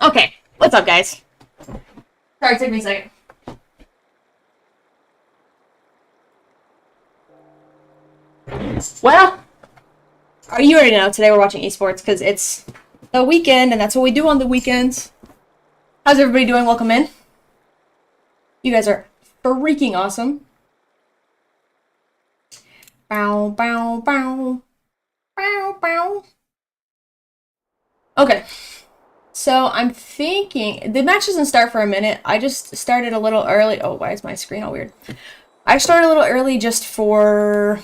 Okay, what's up, guys? Sorry, it took me a second. Well, you already know, today we're watching esports because it's the weekend and that's what we do on the weekends. How's everybody doing? Welcome in. You guys are freaking awesome. Bow, bow, bow. Bow, bow. Okay. So I'm thinking, the match doesn't start for a minute. I just started a little early. Oh, why is my screen all weird? I started a little early just for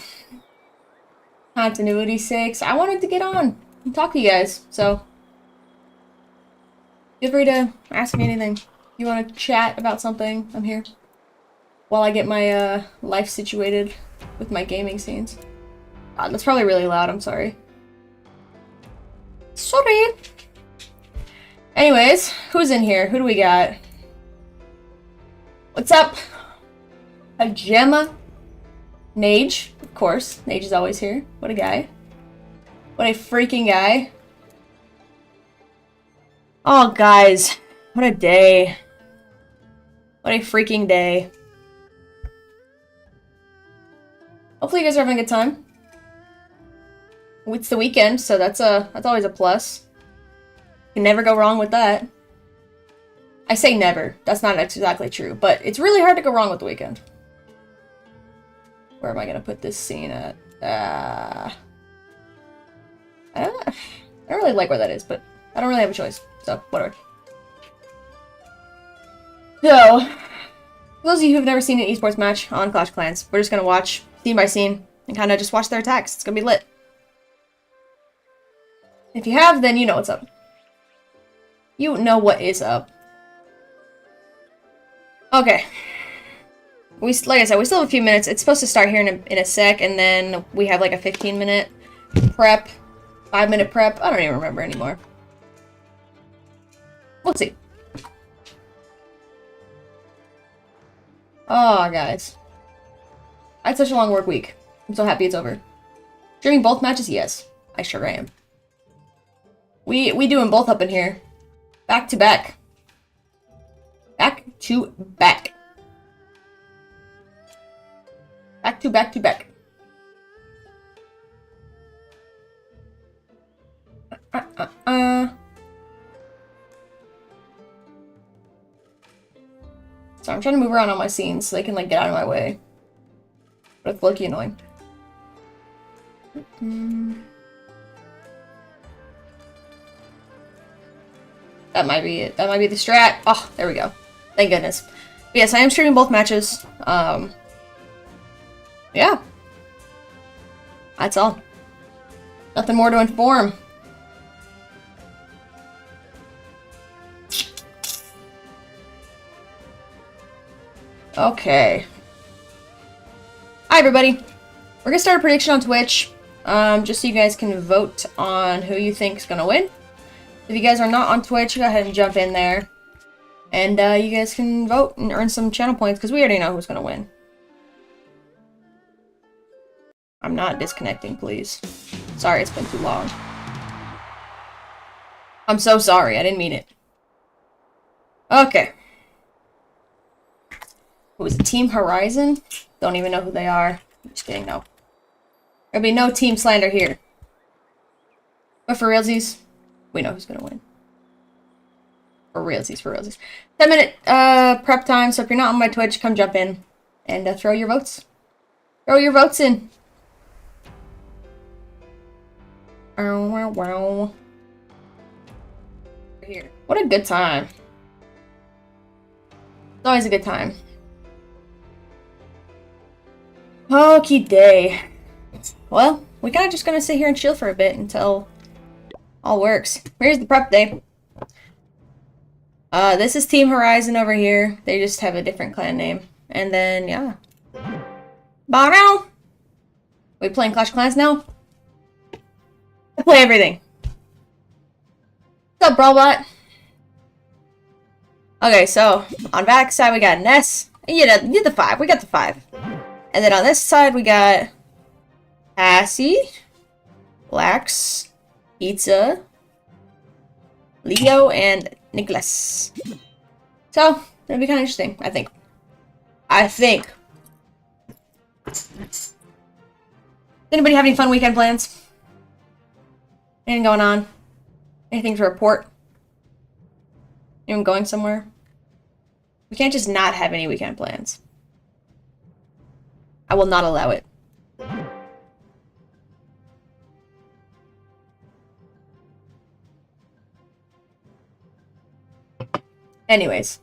continuity's sakes. I wanted to get on and talk to you guys, so feel free to ask me anything. You want to chat about something? I'm here. While I get my life situated with my gaming scenes. God, that's probably really loud. I'm sorry. Sorry. Anyways, who's in here? Who do we got? What's up? A Gemma. Nage, of course. Nage is always here. What a guy. What a freaking guy. Oh, guys. What a day. What a freaking day. Hopefully you guys are having a good time. It's the weekend, so that's always a plus. You can never go wrong with that. I say never. That's not exactly true, but it's really hard to go wrong with the weekend. Where am I gonna put this scene at? I don't really like where that is, but I don't really have a choice, so whatever. So, for those of you who've never seen an esports match on Clash of Clans, we're just gonna watch scene by scene and kind of just watch their attacks. It's gonna be lit. If you have, then you know what's up. You know what is up. Okay. Like I said, we still have a few minutes. It's supposed to start here in a sec, and then we have like a 15-minute prep, 5-minute prep. I don't even remember anymore. We'll see. Oh, guys. I had such a long work week. I'm so happy it's over. Streaming both matches? Yes. I sure am. We doing both up in here. Back to back. Back to back. Back to back to back. So I'm trying to move around on my scenes so they can like get out of my way. But it's low-key annoying. That might be it. That might be the strat. Oh, there we go. Thank goodness. But yes, I am streaming both matches. Yeah. That's all. Nothing more to inform. Okay. Hi, everybody. We're gonna start a prediction on Twitch. Just so you guys can vote on who you think is gonna win. If you guys are not on Twitch, go ahead and jump in there. And you guys can vote and earn some channel points, because we already know who's going to win. I'm not disconnecting, please. Sorry, it's been too long. I'm so sorry, I didn't mean it. Okay. Who is it? Team Horizon? Don't even know who they are. I'm just kidding, no. There'll be no team slander here. But for realsies, we know who's gonna win. For realsies, for realsies. 10-minute prep time, so if you're not on my Twitch, come jump in and throw your votes. Throw your votes in. Wow. Here. What a good time. It's always a good time. Okie day. Well, we kind of just gonna sit here and chill for a bit until all works. Here's the prep day. This is Team Horizon over here. They just have a different clan name. And then, yeah. Bow. We playing Clash of Clans now? I play everything. What's up, Brawlbot? Okay, so on Vatic's side we got Ness. You did the 5. We got the 5. And then on this side we got Cassie, Lax, Pizza, Leo, and Nicholas. So, it'll be kind of interesting, I think. I think. Does anybody have any fun weekend plans? Anything going on? Anything to report? Anyone going somewhere? We can't just not have any weekend plans. I will not allow it. Anyways.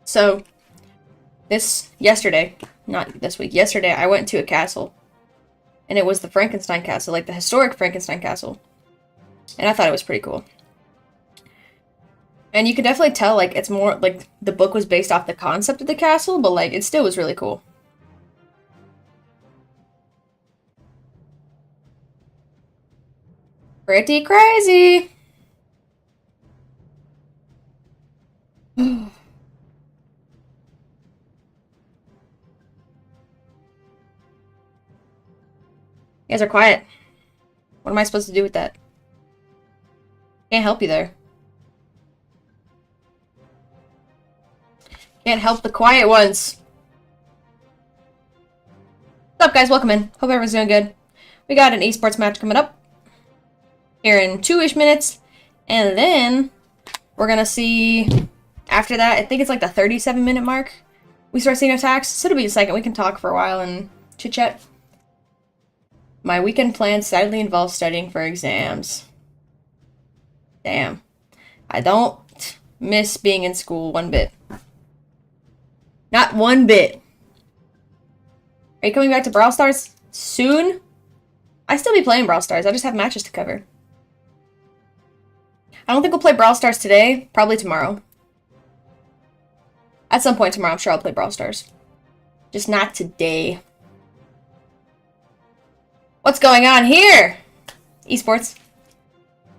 So, yesterday, not this week, yesterday I went to a castle. And it was the Frankenstein castle, like the historic Frankenstein castle. And I thought it was pretty cool. And you could definitely tell, like, it's more, like, the book was based off the concept of the castle, but, like, it still was really cool. Pretty crazy! You guys are quiet. What am I supposed to do with that? Can't help you there. Can't help the quiet ones. What's up, guys? Welcome in. Hope everyone's doing good. We got an esports match coming up here in 2-ish minutes. And then we're gonna see after that, I think it's like the 37-minute mark, we start seeing attacks. So it'll be a second. We can talk for a while and chit-chat. My weekend plans sadly involve studying for exams. Damn. I don't miss being in school one bit. Not one bit. Are you coming back to Brawl Stars soon? I still be playing Brawl Stars. I just have matches to cover. I don't think we'll play Brawl Stars today. Probably tomorrow. At some point tomorrow, I'm sure I'll play Brawl Stars. Just not today. What's going on here? Esports.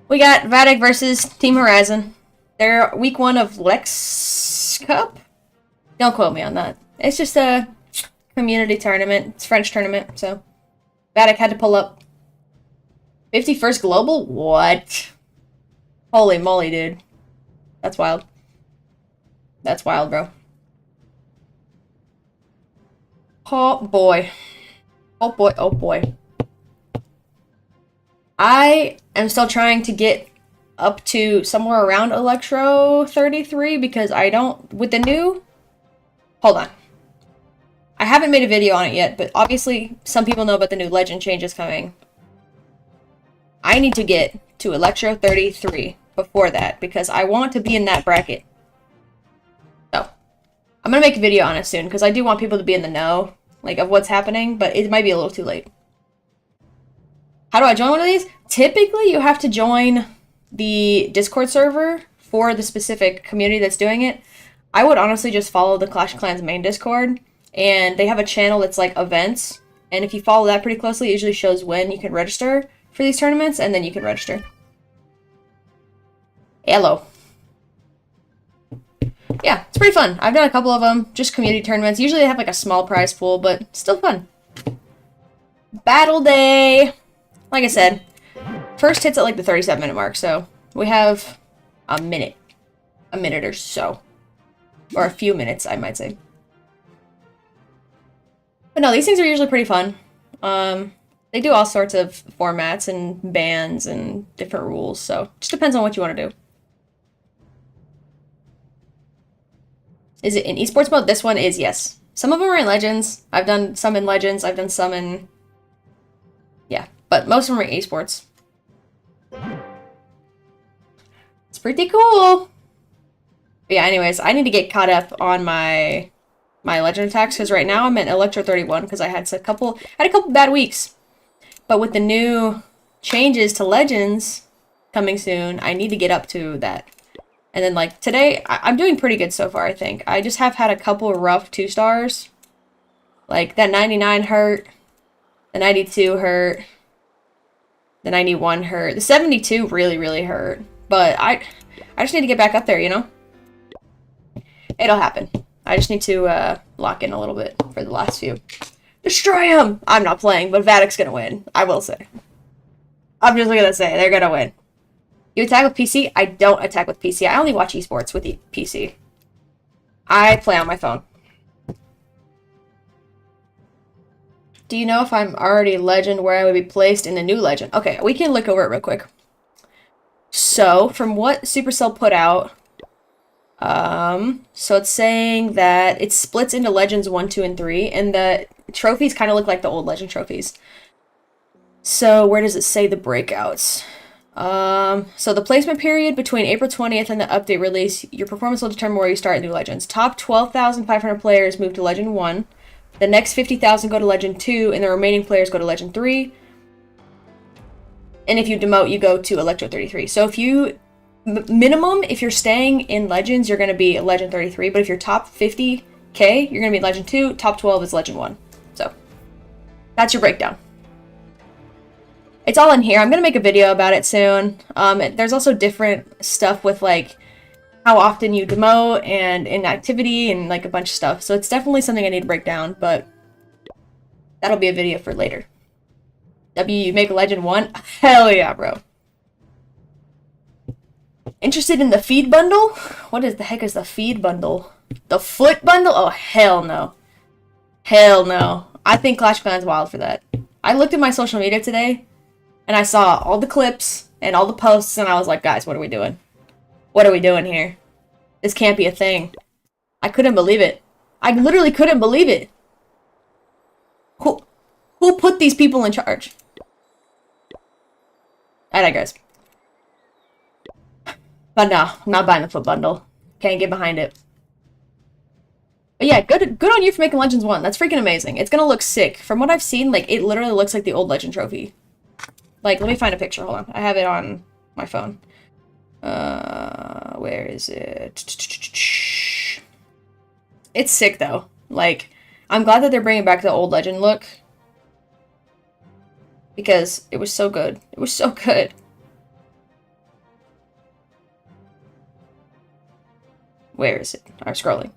We got Vatic versus Team Horizon. They're week 1 of Lex Cup? Don't quote me on that. It's just a community tournament. It's a French tournament, so Vatic had to pull up. 51st global? What? Holy moly, dude. That's wild. That's wild, bro. Oh boy. Oh boy, oh boy. I am still trying to get up to somewhere around Electro 33 because I don't, with the new, hold on. I haven't made a video on it yet, but obviously some people know about the new legend changes coming. I need to get to Electro 33 before that because I want to be in that bracket. So, I'm going to make a video on it soon because I do want people to be in the know, like, of what's happening, but it might be a little too late. How do I join one of these? Typically, you have to join the Discord server for the specific community that's doing it. I would honestly just follow the Clash of Clans main Discord, and they have a channel that's like events, and if you follow that pretty closely, it usually shows when you can register for these tournaments, and then you can register. Hello. Yeah, it's pretty fun. I've done a couple of them, just community tournaments. Usually they have like a small prize pool, but still fun. Battle day! Like I said, first hit's at like the 37-minute mark, so we have a minute or so. Or a few minutes, I might say. But no, these things are usually pretty fun. They do all sorts of formats and bans and different rules, so it just depends on what you want to do. Is it in esports mode? This one is, yes. Some of them are in Legends. I've done some in Legends. I've done some in... yeah, but most of them are esports. It's pretty cool. But yeah, anyways, I need to get caught up on my Legend attacks, because right now I'm at Electro 31, because I had a couple bad weeks. But with the new changes to Legends coming soon, I need to get up to that. And then, like, today, I'm doing pretty good so far, I think. I just have had a couple rough 2-stars. Like, that 99 hurt. The 92 hurt. The 91 hurt. The 72 really, really hurt. But I just need to get back up there, you know? It'll happen. I just need to lock in a little bit for the last few. Destroy him! I'm not playing, but Vatic's gonna win. I will say. I'm just gonna say, they're gonna win. You attack with PC? I don't attack with PC. I only watch esports with the PC. I play on my phone. Do you know if I'm already legend, where I would be placed in the new legend? Okay, we can look over it real quick. So, from what Supercell put out, so it's saying that it splits into Legends 1, 2, and 3, and the trophies kind of look like the old Legend trophies. So, where does it say the breakouts? So the placement period between April 20th and the update release, your performance will determine where you start in New Legends. Top 12,500 players move to Legend 1. The next 50,000 go to Legend 2, and the remaining players go to Legend 3. And if you demote, you go to Electro 33. So if you, minimum, if you're staying in Legends, you're going to be Legend 33. But if you're top 50k, you're going to be Legend 2. Top 12 is Legend 1. So that's your breakdown. It's all in here. I'm going to make a video about it soon. There's also different stuff with, like, how often you demote and inactivity and, like, a bunch of stuff. So it's definitely something I need to break down, but that'll be a video for later. You make a Legend 1? Hell yeah, bro. Interested in the feed bundle? What is the heck is the feed bundle? The foot bundle? Oh, hell no. Hell no. I think Clash of Clans is wild for that. I looked at my social media today, and I saw all the clips and all the posts, and I was like, guys, what are we doing? What are we doing here? This can't be a thing. I couldn't believe it. I literally couldn't believe it. Who put these people in charge? I digress. But no, I'm not buying the foot bundle. Can't get behind it. But yeah, good on you for making Legends 1. That's freaking amazing. It's gonna look sick. From what I've seen, like, it literally looks like the old Legend trophy. Like, let me find a picture. Hold on. I have it on my phone. Where is it? It's sick, though. Like, I'm glad that they're bringing back the old Legend look. Because it was so good. It was so good. Where is it? I'm scrolling.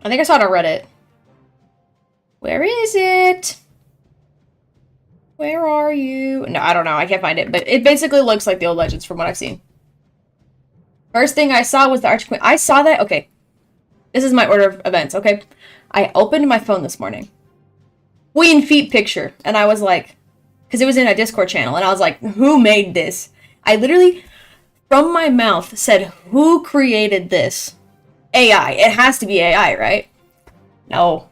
I think I saw it on Reddit. Where is it? Where are you? No, I don't know. I can't find it. But it basically looks like the old Legends from what I've seen. First thing I saw was the Arch Queen. I saw that. Okay. This is my order of events, okay? I opened my phone this morning. Queen feet picture. And I was like, because it was in a Discord channel. And I was like, who made this? I literally, from my mouth, said, who created this? AI. It has to be AI, right? No.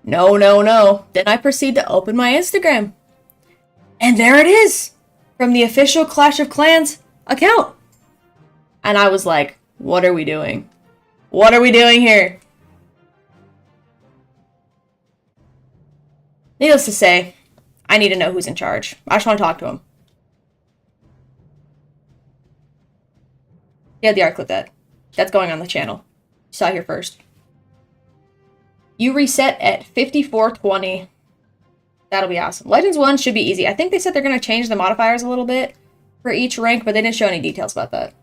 No, no, no. Then I proceed to open my Instagram. And there it is. From the official Clash of Clans account. And I was like, what are we doing? What are we doing here? Needless to say, I need to know who's in charge. I just want to talk to him. Yeah, the art clip that. That's going on the channel. You saw it here first. You reset at 5420. That'll be awesome. Legends 1 should be easy. I think they said they're going to change the modifiers a little bit for each rank, but they didn't show any details about that.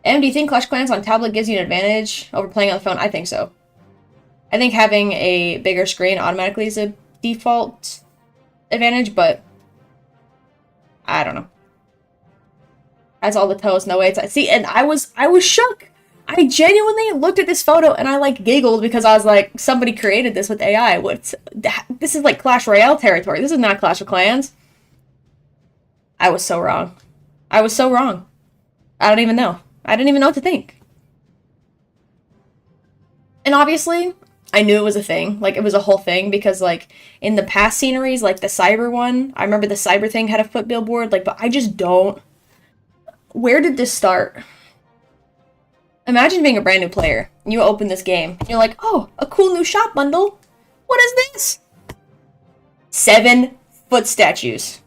Do you think Clash of Clans on tablet gives you an advantage over playing on the phone? I think so. I think having a bigger screen automatically is a default advantage, but I don't know. That's all the toes, no way. It's see, and I was shook. I genuinely looked at this photo and I like giggled because I was like, somebody created this with AI. This is like Clash Royale territory. This is not Clash of Clans. I was so wrong. I was so wrong. I don't even know. I didn't even know what to think. And obviously, I knew it was a thing. Like, it was a whole thing because, like, in the past sceneries, like the cyber one, I remember the cyber thing had a foot billboard, like, but I just don't. Where did this start? Imagine being a brand new player. You open this game. And you're like, oh, a cool new shop bundle. What is this? 7 foot statues.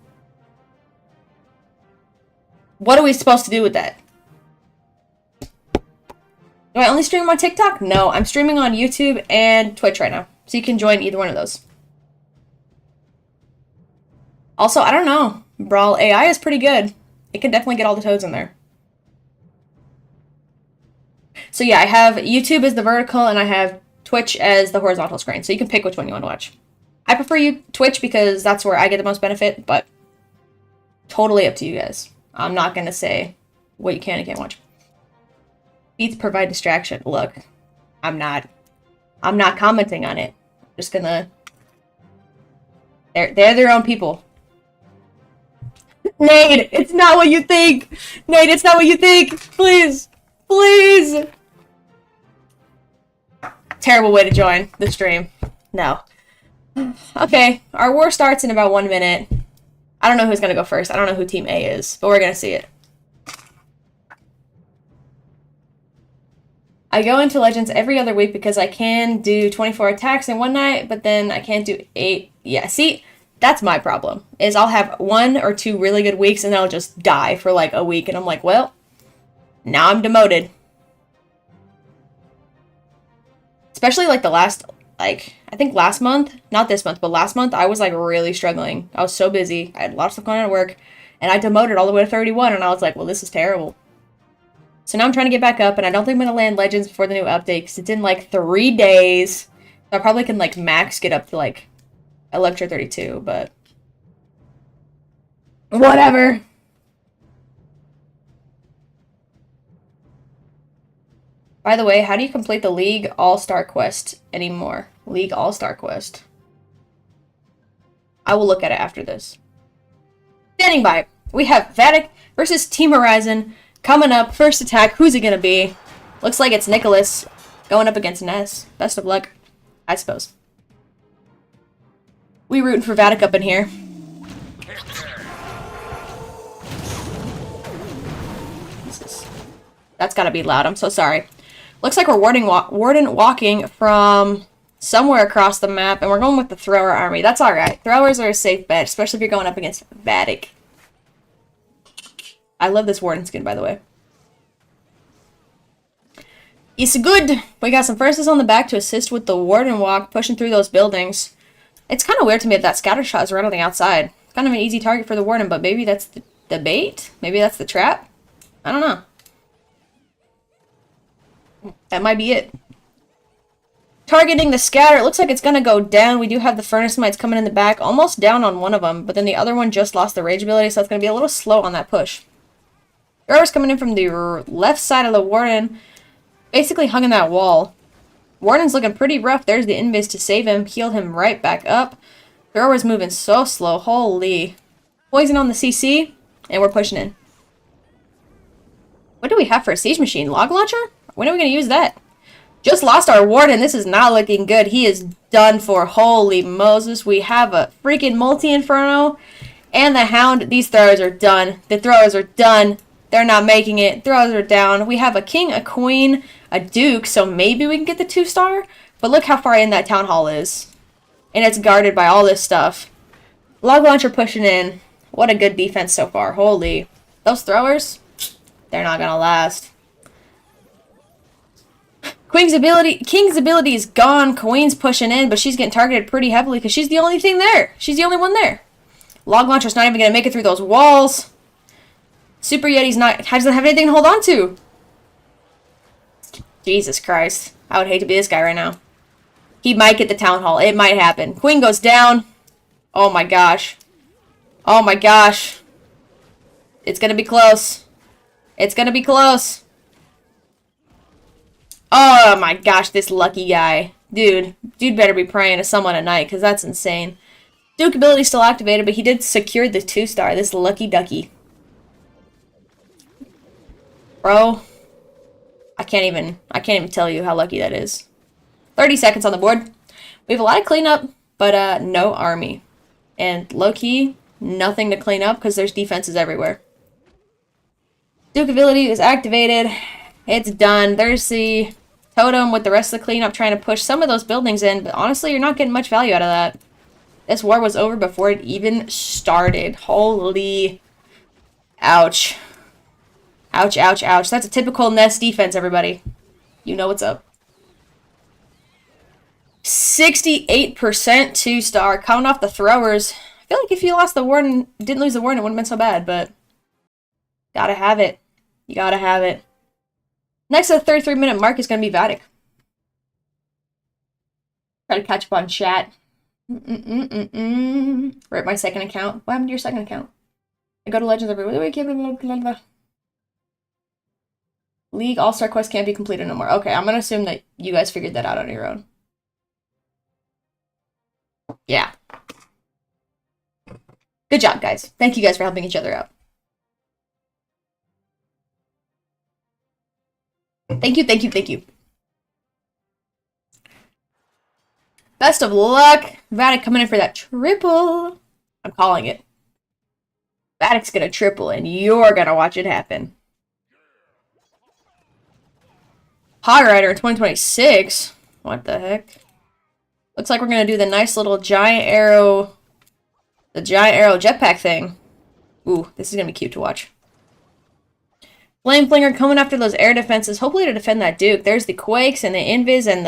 What are we supposed to do with that? Do I only stream on TikTok? No, I'm streaming on YouTube and Twitch right now. So you can join either one of those. Also, I don't know. Brawl AI is pretty good. It can definitely get all the toads in there. So yeah, I have YouTube as the vertical and I have Twitch as the horizontal screen. So you can pick which one you want to watch. I prefer Twitch because that's where I get the most benefit, but totally up to you guys. I'm not going to say what you can and can't watch. Beats provide distraction. Look, I'm not commenting on it. I'm just gonna... They're their own people. Nate, it's not what you think! Nate, it's not what you think! Please! Please! Terrible way to join the stream. No. Okay, our war starts in about 1 minute. I don't know who's gonna go first. I don't know who Team A is, but we're gonna see it. I go into Legends every other week because I can do 24 attacks in one night, but then I can't do 8. Yeah, see, that's my problem, is I'll have 1 or 2 really good weeks and then I'll just die for like a week, and I'm like, well, now I'm demoted. Especially like the last, like, I think last month, not this month, but last month, I was like really struggling. I was so busy. I had lots of stuff going on at work, and I demoted all the way to 31, and I was like, well, this is terrible. So now I'm trying to get back up, and I don't think I'm going to land Legends before the new update, because it's in, like, 3 days. So I probably can, like, max get up to, like, Electra 32, but... whatever! By the way, how do you complete the League All-Star Quest anymore? League All-Star Quest. I will look at it after this. Standing by, we have Vatic versus Team Horizon. Coming up, first attack, who's it gonna be? Looks like it's Nicholas going up against Ness. Best of luck, I suppose. We rooting for Vatic up in here. That's gotta be loud, I'm so sorry. Looks like we're warden walking from somewhere across the map, and we're going with the thrower army. That's alright. Throwers are a safe bet, especially if you're going up against Vatic. I love this warden skin, by the way. It's good. We got some verses on the back to assist with the warden walk, pushing through those buildings. It's kind of weird to me that scatter shot is right on the outside. Kind of an easy target for the warden, but maybe that's the bait? Maybe that's the trap? I don't know. That might be it. Targeting the scatter. It looks like it's going to go down. We do have the furnace mites coming in the back. Almost down on one of them, but then the other one just lost the rage ability, so it's going to be a little slow on that push. Thrower's coming in from the left side of the warden. Basically hung in that wall. Warden's looking pretty rough. There's the invis to save him. Healed him right back up. Thrower's moving so slow. Holy. Poison on the CC. And we're pushing in. What do we have for a siege machine? Log launcher? When are we going to use that? Just lost our warden. This is not looking good. He is done for. Holy Moses. We have a freaking multi-inferno. And the hound. These throwers are done. The throwers are done. They're not making it. Throwers are down. We have a king, a queen, a duke, so maybe we can get the 2-star. But look how far in that town hall is. And it's guarded by all this stuff. Log launcher pushing in. What a good defense so far. Holy. Those throwers, they're not going to last. King's ability is gone. Queen's pushing in, but she's getting targeted pretty heavily because she's the only thing there. She's the only one there. Log launcher's not even going to make it through those walls. Super Yeti's doesn't have anything to hold on to. Jesus Christ. I would hate to be this guy right now. He might get the town hall. It might happen. Queen goes down. Oh my gosh. Oh my gosh. It's gonna be close. It's gonna be close. Oh my gosh, this lucky guy. Dude better be praying to someone at night, because that's insane. Duke ability still activated, but he did secure the 2-star. This lucky ducky. Bro, I can't even tell you how lucky that is. 30 seconds on the board. We have a lot of cleanup, but no army. And low-key, nothing to clean up because there's defenses everywhere. Duke ability is activated. It's done. There's the totem with the rest of the cleanup trying to push some of those buildings in, but honestly, you're not getting much value out of that. This war was over before it even started. Holy. Ouch. Ouch, ouch, ouch. That's a typical Nest defense, everybody. You know what's up. 68% 2-star. Counting off the throwers. I feel like if you lost the warden, didn't lose the warden, it wouldn't have been so bad, but gotta have it. You gotta have it. Next to the 33-minute mark is going to be Vatic. Try to catch up on chat. We're at my second account. What happened to your second account? I go to Legends every week. League All-Star quest can't be completed no more. Okay, I'm going to assume that you guys figured that out on your own. Yeah. Good job, guys. Thank you guys for helping each other out. Thank you, thank you, thank you. Best of luck. Vatic coming in for that triple. I'm calling it. Vatic's gonna triple, and you're gonna watch it happen. Hog Rider in 2026? What the heck? Looks like we're gonna do the nice little giant arrow... The giant arrow jetpack thing. Ooh, this is gonna be cute to watch. Flame Flinger coming after those air defenses, hopefully to defend that Duke. There's the Quakes and the Invis and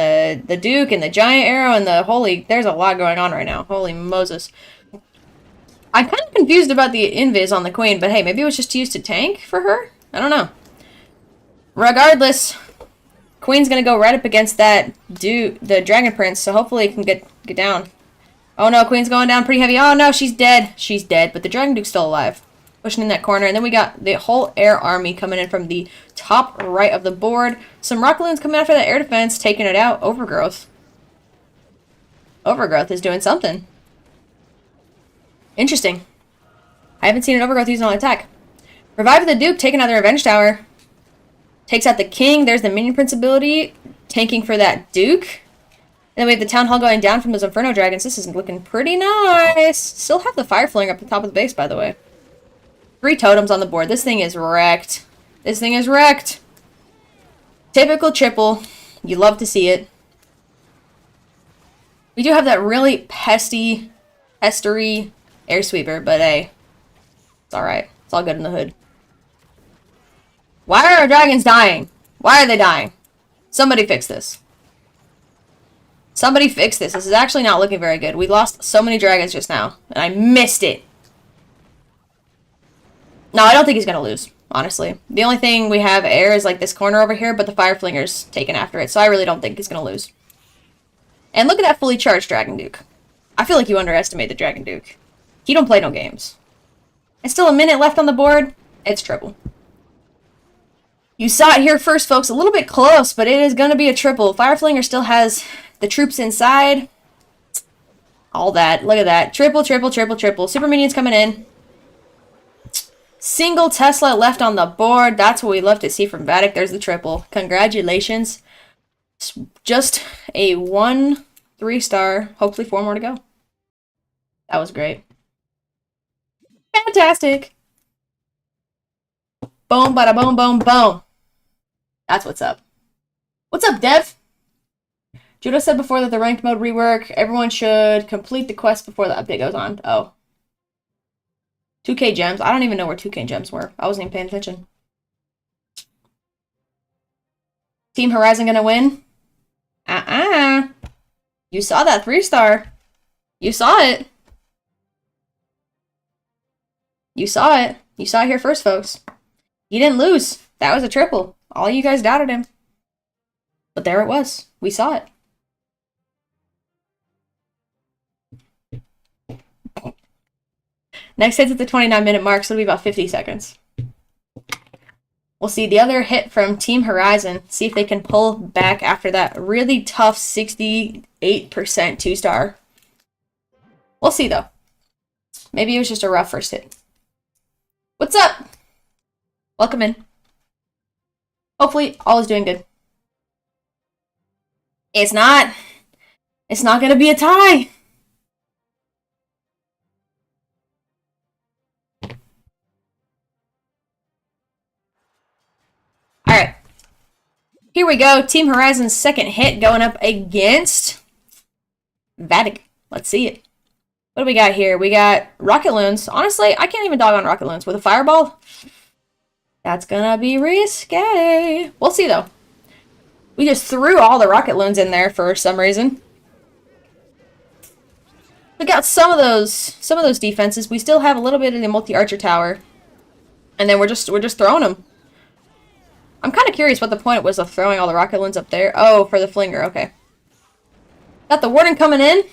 the Duke and the Giant Arrow and the holy... There's a lot going on right now. Holy Moses. I'm kind of confused about the Invis on the Queen, but hey, maybe it was just used to tank for her? I don't know. Regardless, Queen's gonna go right up against that Duke, the Dragon Prince, so hopefully it can get down. Oh no, Queen's going down pretty heavy. Oh no, she's dead. She's dead, but the Dragon Duke's still alive. Pushing in that corner, and then we got the whole air army coming in from the top right of the board. Some Rocket Loons coming after that air defense, taking it out. Overgrowth. Overgrowth is doing something. Interesting. I haven't seen an Overgrowth use an attack. Revive the Duke, taking out the Revenge Tower. Takes out the King. There's the Minion Prince ability, tanking for that Duke. And then we have the Town Hall going down from those Inferno Dragons. This is looking pretty nice. Still have the Fire Flinger up the top of the base, by the way. 3 totems on the board. This thing is wrecked. This thing is wrecked. Typical triple. You love to see it. We do have that really pestery air sweeper, but hey, it's alright. It's all good in the hood. Why are our dragons dying? Why are they dying? Somebody fix this. Somebody fix this. This is actually not looking very good. We lost so many dragons just now, and I missed it. No, I don't think he's going to lose, honestly. The only thing we have air is like this corner over here, but the Fire Flinger's taken after it, so I really don't think he's going to lose. And look at that fully charged Dragon Duke. I feel like you underestimate the Dragon Duke. He don't play no games. And still a minute left on the board. It's triple. You saw it here first, folks. A little bit close, but it is going to be a triple. Fire Flinger still has the troops inside. All that. Look at that. Triple, triple, triple, triple. Super Minions coming in. Single Tesla left on the board. That's what we love to see from Vatic. There's the triple. Congratulations. Just a 1 3-star. Hopefully 4 more to go. That was great. Fantastic. Boom, bada boom, boom, boom. That's what's up. What's up, Dev? Judo said before that the ranked mode rework, everyone should complete the quest before the update goes on. Oh. 2K gems. I don't even know where 2K gems were. I wasn't even paying attention. Team Horizon gonna win? You saw that 3-star. You saw it. You saw it. You saw it here first, folks. He didn't lose. That was a triple. All you guys doubted him. But there it was. We saw it. Next hit's at the 29-minute mark, so it'll be about 50 seconds. We'll see the other hit from Team Horizon. See if they can pull back after that really tough 68% 2-star. We'll see, though. Maybe it was just a rough first hit. What's up? Welcome in. Hopefully, all is doing good. It's not going to be a tie. Alright. Here we go. Team Horizon's second hit going up against Vatic. Let's see it. What do we got here? We got Rocket Loons. Honestly, I can't even dog on Rocket Loons. With a Fireball, that's gonna be risque. We'll see, though. We just threw all the Rocket Loons in there for some reason. Look out some of those defenses. We still have a little bit of the multi-archer tower. And then we're just throwing them. I'm kind of curious what the point was of throwing all the rocket loons up there. Oh, for the flinger, okay. Got the warden coming in.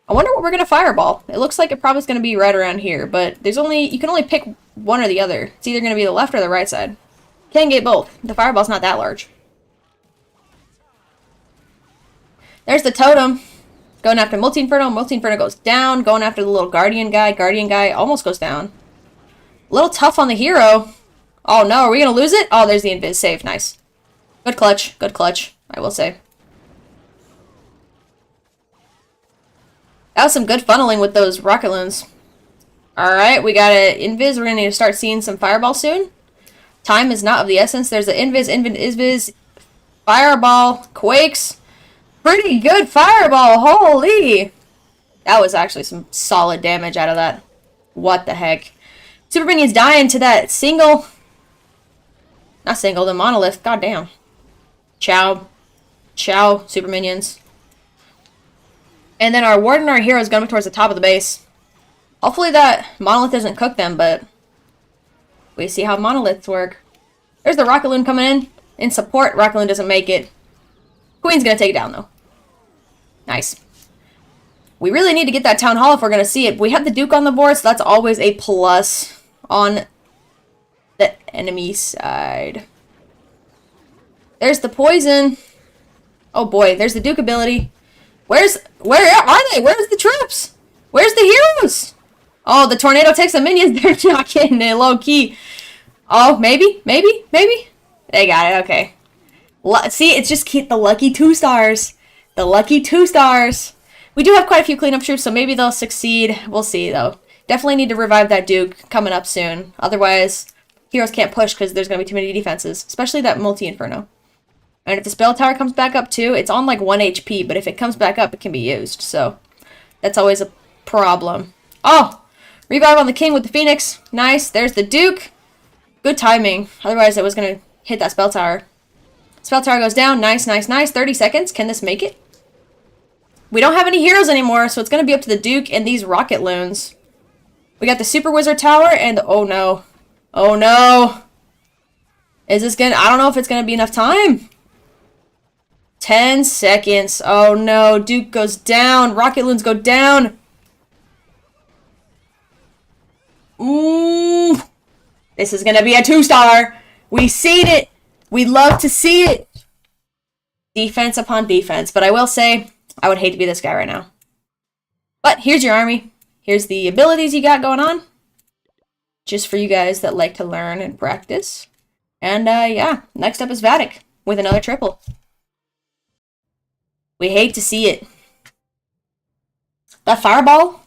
I wonder what we're going to fireball. It looks like it probably is going to be right around here, but you can only pick one or the other. It's either going to be the left or the right side. Can't get both. The fireball's not that large. There's the totem. Going after Multi-Inferno. Multi-Inferno goes down. Going after the little Guardian guy. Guardian guy almost goes down. A little tough on the hero. Oh no, are we going to lose it? Oh, there's the invis save. Nice. Good clutch. Good clutch, I will say. That was some good funneling with those rocket loons. Alright, we got an invis. We're going to need to start seeing some fireball soon. Time is not of the essence. There's an invis, fireball, quakes. Pretty good fireball. Holy. That was actually some solid damage out of that. What the heck. Super Minion's dying to that single. Not single, the monolith. God damn. Ciao. Ciao, Super Minions. And then our ward and our hero is going towards the top of the base. Hopefully that monolith doesn't cook them, but we see how monoliths work. There's the rocket loon coming in support. Rocket loon doesn't make it. Queen's going to take it down, though. Nice. We really need to get that town hall if we're going to see it. We have the Duke on the board, so that's always a plus on the enemy side. There's the poison. Oh boy, there's the Duke ability. Where are they? Where's the troops? Where's the heroes? Oh, the tornado takes the minions. They're not getting it low key. Oh, maybe. They got it, okay. See, it's just the lucky 2 stars. The lucky 2 stars. We do have quite a few cleanup troops, so maybe they'll succeed. We'll see, though. Definitely need to revive that Duke coming up soon. Otherwise, heroes can't push because there's going to be too many defenses. Especially that Multi-Inferno. And if the spell tower comes back up, too, it's on, like, 1 HP. But if it comes back up, it can be used. So, that's always a problem. Oh! Revive on the king with the Phoenix. Nice. There's the Duke. Good timing. Otherwise, it was going to hit that spell tower. Spell tower goes down. Nice. 30 seconds. Can this make it? We don't have any heroes anymore, so it's going to be up to the Duke and these rocket loons. We got the Super Wizard Tower and... Oh, no. Oh, no. Is this going to... I don't know if it's going to be enough time. 10 seconds. Oh, no. Duke goes down. Rocket loons go down. Ooh. This is going to be a 2-star. We seen it. We love to see it. Defense upon defense. But I will say, I would hate to be this guy right now. But here's your army. Here's the abilities you got going on. Just for you guys that like to learn and practice. And yeah, next up is Vatic with another triple. We hate to see it. That fireball,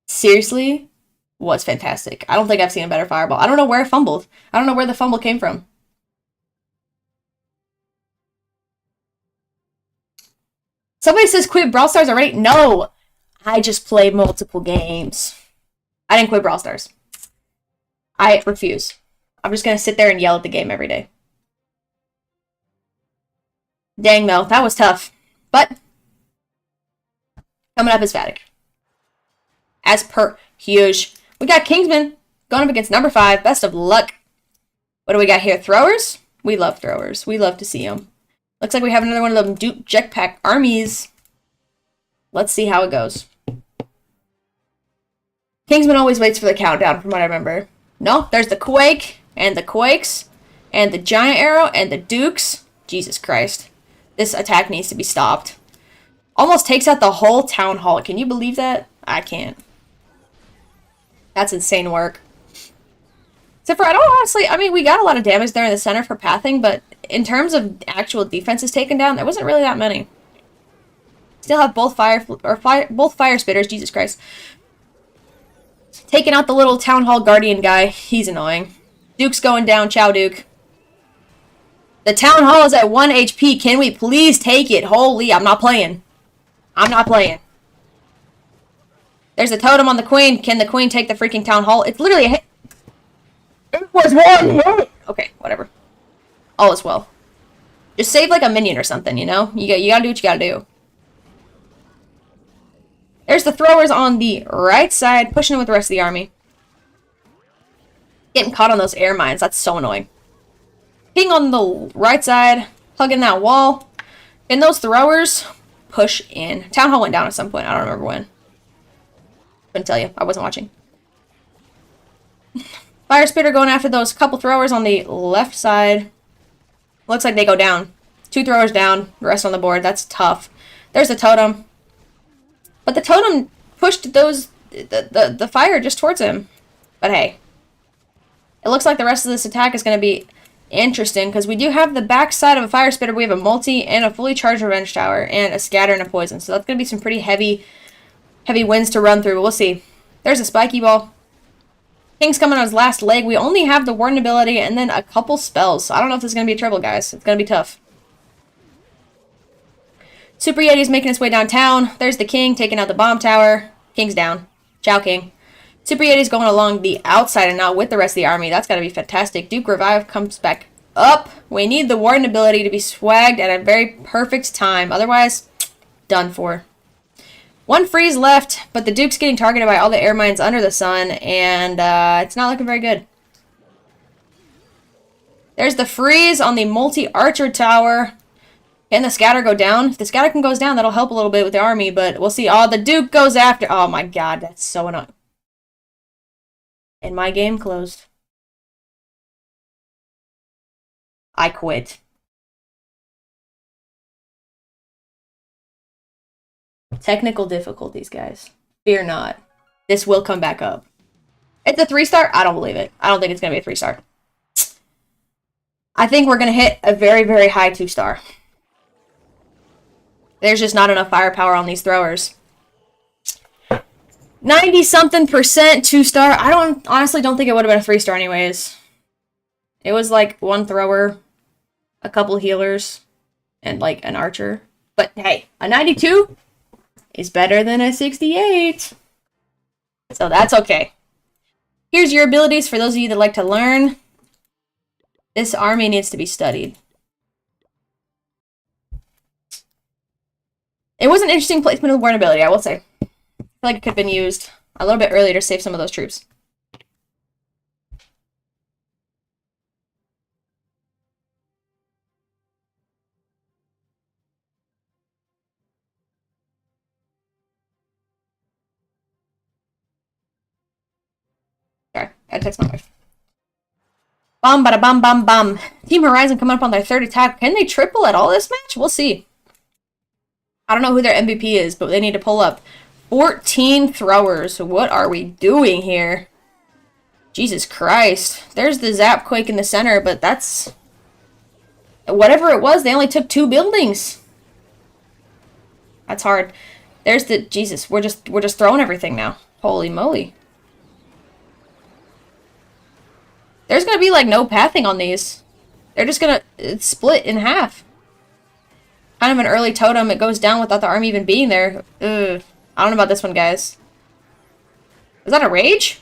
seriously, was fantastic. I don't think I've seen a better fireball. I don't know where it fumbled. I don't know where the fumble came from. Somebody says quit Brawl Stars already. No, I just play multiple games. I didn't quit Brawl Stars. I refuse. I'm just going to sit there and yell at the game every day. Dang, Mel. That was tough. But, coming up is Vatic. As per huge. We got Kingsman going up against number 5. Best of luck. What do we got here? Throwers? We love throwers. We love to see them. Looks like we have another one of them Duke Jetpack armies. Let's see how it goes. Kingsman always waits for the countdown, from what I remember. No, there's the Quake, and the Quakes, and the Giant Arrow, and the Dukes. Jesus Christ. This attack needs to be stopped. Almost takes out the whole town hall. Can you believe that? I can't. That's insane work. Except for, I don't honestly, I mean, we got a lot of damage there in the center for pathing, but in terms of actual defenses taken down, there wasn't really that many. Still have both fire spitters, Jesus Christ. Taking out the little town hall guardian guy. He's annoying. Duke's going down. Ciao, Duke. The town hall is at 1 HP. Can we please take it? Holy, I'm not playing. I'm not playing. There's a totem on the queen. Can the queen take the freaking town hall? It's literally a hit. It was 1 hit. Okay, whatever. All is well. Just save like a minion or something, you know? You gotta do what you gotta do. There's the throwers on the right side, pushing with the rest of the army. Getting caught on those air mines. That's so annoying. King on the right side, hugging that wall. And those throwers push in. Town Hall went down at some point. I don't remember when. Couldn't tell you. I wasn't watching. Fire Spitter going after those couple throwers on the left side. Looks like they go down. 2 throwers down, the rest on the board. That's tough. There's the totem. But the totem pushed the fire just towards him. But hey. It looks like the rest of this attack is going to be interesting, because we do have the back side of a Fire Spitter. We have a multi and a fully charged Revenge Tower and a scatter and a poison. So that's going to be some pretty heavy wins to run through. But we'll see. There's a spiky ball. King's coming on his last leg. We only have the Warden ability and then a couple spells. So I don't know if this is going to be a triple, guys. It's going to be tough. Super Yeti's making his way downtown. There's the King taking out the bomb tower. King's down. Ciao, King. Super Yeti's going along the outside and not with the rest of the army. That's got to be fantastic. Duke Revive comes back up. We need the Warden ability to be swagged at a very perfect time. Otherwise, done for. 1 freeze left, but the Duke's getting targeted by all the air mines under the sun, and it's not looking very good. There's the freeze on the multi-archer tower. Can the scatter go down? If the scatter goes down, that'll help a little bit with the army, but we'll see. Oh, the Duke goes after. Oh my god, that's so annoying. And my game closed. I quit. Technical difficulties, guys. Fear not. This will come back up. It's a 3-star? I don't believe it. I don't think it's going to be a 3-star. I think we're going to hit a very, very high 2-star. There's just not enough firepower on these throwers. 90-something% 2-star. I honestly don't think it would have been a 3-star anyways. It was like 1 thrower, a couple healers, and like an archer. But hey, a 92 is better than a 68. So that's okay. Here's your abilities for those of you that like to learn. This army needs to be studied. It was an interesting placement of the Warden ability, I will say. I feel like it could have been used a little bit earlier to save some of those troops. Sorry, I had to text my wife. Bum, bada bum, bum, bum. Team Horizon coming up on their 3rd attack. Can they triple at all this match? We'll see. I don't know who their MVP is, but they need to pull up 14 throwers. What are we doing here? Jesus Christ. There's the Zapquake in the center, but that's... Whatever it was, they only took 2 buildings. That's hard. There's the... Jesus, we're just throwing everything now. Holy moly. There's going to be, like, no pathing on these. They're just going to split in half. Kind of an early totem. It goes down without the army even being there. Ugh. I don't know about this one, guys. Is that a rage?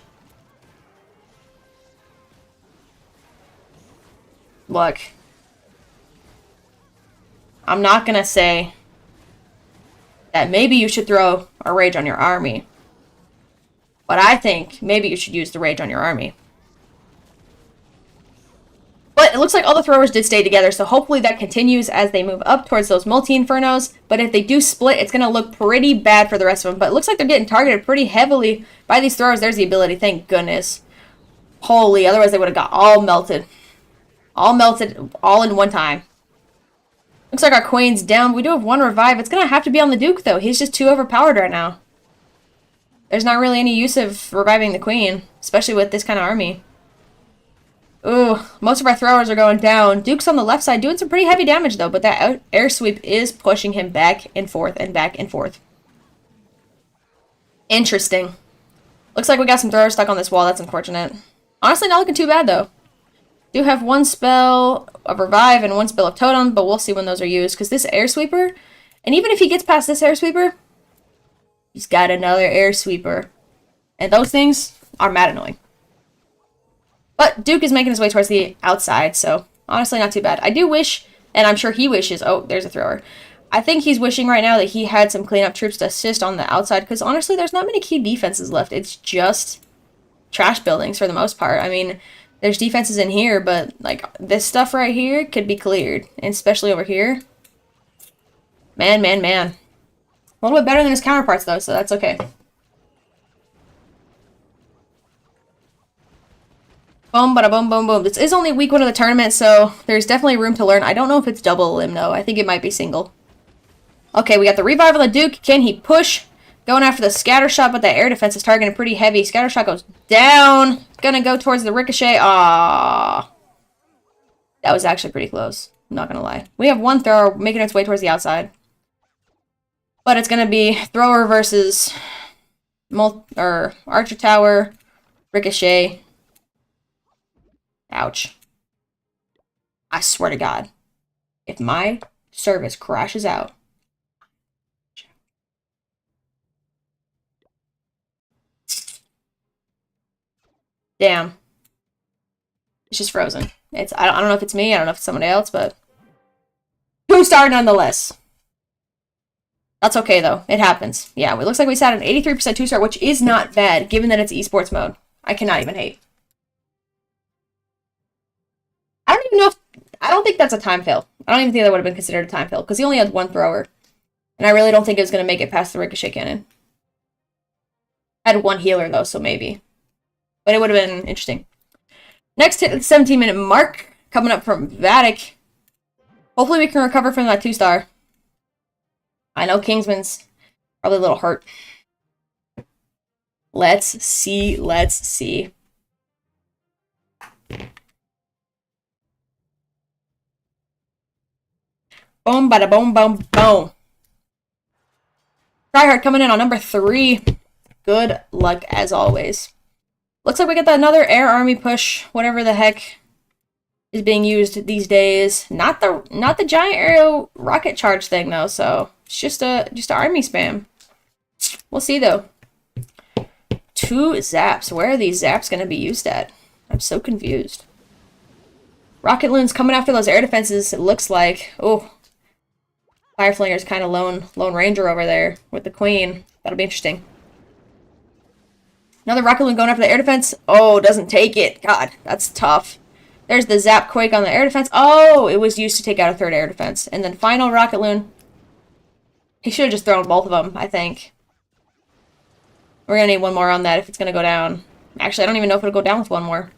Look. I'm not going to say that maybe you should throw a rage on your army. But I think maybe you should use the rage on your army. But it looks like all the throwers did stay together, so hopefully that continues as they move up towards those multi-infernos. But if they do split, it's going to look pretty bad for the rest of them. But it looks like they're getting targeted pretty heavily by these throwers. There's the ability, thank goodness. Holy, otherwise they would have got all melted. All melted, all in one time. Looks like our queen's down. We do have 1 revive. It's going to have to be on the Duke, though. He's just too overpowered right now. There's not really any use of reviving the queen, especially with this kind of army. Ooh, most of our throwers are going down. Duke's on the left side doing some pretty heavy damage, though, but that air sweep is pushing him back and forth and back and forth. Interesting. Looks like we got some throwers stuck on this wall. That's unfortunate. Honestly, not looking too bad, though. Do have 1 spell of revive and 1 spell of totem, but we'll see when those are used, because this air sweeper, and even if he gets past this air sweeper, he's got another air sweeper. And those things are mad annoying. But Duke is making his way towards the outside, so honestly not too bad. I do wish, and I'm sure he wishes, oh, there's a thrower. I think he's wishing right now that he had some cleanup troops to assist on the outside, because honestly there's not many key defenses left. It's just trash buildings for the most part. I mean, There's defenses in here, but, like, this stuff right here could be cleared. And especially over here. Man, man, man. A little bit better than his counterparts, though, so that's okay. Boom, bada boom, boom, boom. This is only week 1 of the tournament, so there's definitely room to learn. I don't know if it's double limb, though. I think it might be single. Okay, we got the revive on the Duke. Can he push? Going after the scatter shot, but that air defense is targeting pretty heavy. Scatter shot goes down. Gonna go towards the ricochet. Ah, that was actually pretty close. I'm not gonna lie. We have one thrower making its way towards the outside. But it's gonna be thrower versus Archer Tower, ricochet. Ouch. I swear to God, if my service crashes out. Damn. It's just frozen. I don't know if it's me, I don't know if it's somebody else, but 2-star nonetheless. That's okay though. It happens. Yeah, it looks like we sat an 83% 2-star, which is not bad given that it's esports mode. I cannot even hate. I don't even know if I don't think that's a time fail. I don't even think that would have been considered a time fail because he only had one thrower. And I really don't think it was going to make it past the ricochet cannon. I had one healer though, so maybe. But it would have been interesting. Next hit at the 17-minute mark, coming up from Vatic. Hopefully we can recover from that 2-star. I know Kingsman's probably a little hurt. Let's see, let's see. Boom, bada boom, boom, boom. Tryhard coming in on number 3. Good luck as always. Looks like we got another air army push, whatever the heck is being used these days. Not the giant aerial rocket charge thing though, so it's just a army spam. We'll see though. 2 zaps. Where are these zaps going to be used at? I'm so confused. Rocket Loon's coming after those air defenses, it looks like. Oh, Fireflinger's kind of lone ranger over there with the queen. That'll be interesting. Another Rocket Loon going after the air defense. Oh, doesn't take it. God, that's tough. There's the Zap Quake on the air defense. Oh, it was used to take out a 3rd air defense. And then final Rocket Loon. He should have just thrown both of them, I think. We're going to need one more on that if it's going to go down. Actually, I don't even know if it'll go down with one more.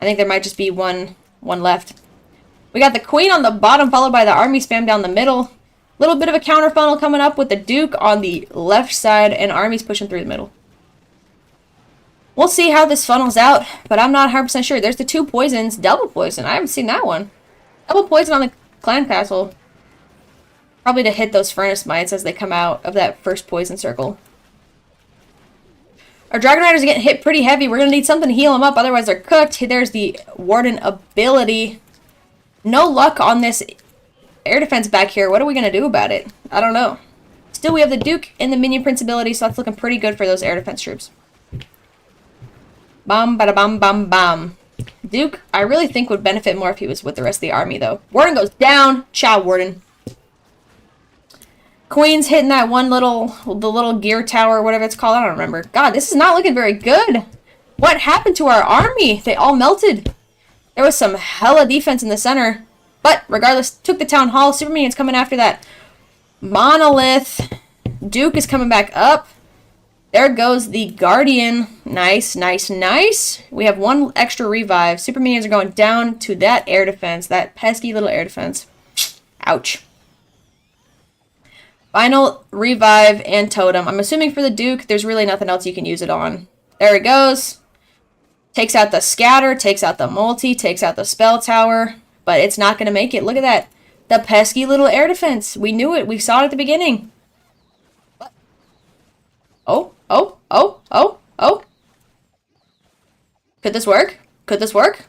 I think there might just be one left. We got the Queen on the bottom, followed by the army spam down the middle. Little bit of a counter funnel coming up with the Duke on the left side, and armies pushing through the middle. We'll see how this funnels out, but I'm not 100% sure. There's the 2 poisons. Double poison. I haven't seen that one. Double poison on the clan castle. Probably to hit those furnace mites as they come out of that first poison circle. Our Dragon Riders are getting hit pretty heavy. We're going to need something to heal them up, otherwise they're cooked. There's the Warden ability. No luck on this air defense back here. What are we going to do about it? I don't know. Still, we have the Duke and the Minion Prince ability, so that's looking pretty good for those air defense troops. Bam, bada bam, bam, bam. Duke, I really think would benefit more if he was with the rest of the army, though. Warden goes down. Ciao, Warden. Queen's hitting that the little gear tower, whatever it's called. I don't remember. God, this is not looking very good. What happened to our army? They all melted. There was some hella defense in the center. But, regardless, took the town hall. Super Minion's coming after that monolith. Duke is coming back up. There goes the Guardian. Nice, nice, nice. We have one extra revive. Super Minions are going down to that air defense. That pesky little air defense. Ouch. Final revive and totem. I'm assuming for the Duke, there's really nothing else you can use it on. There it goes. Takes out the scatter, takes out the multi, takes out the spell tower. But it's not going to make it. Look at that. The pesky little air defense. We knew it. We saw it at the beginning. Oh, oh, oh, oh, oh. Could this work? Could this work?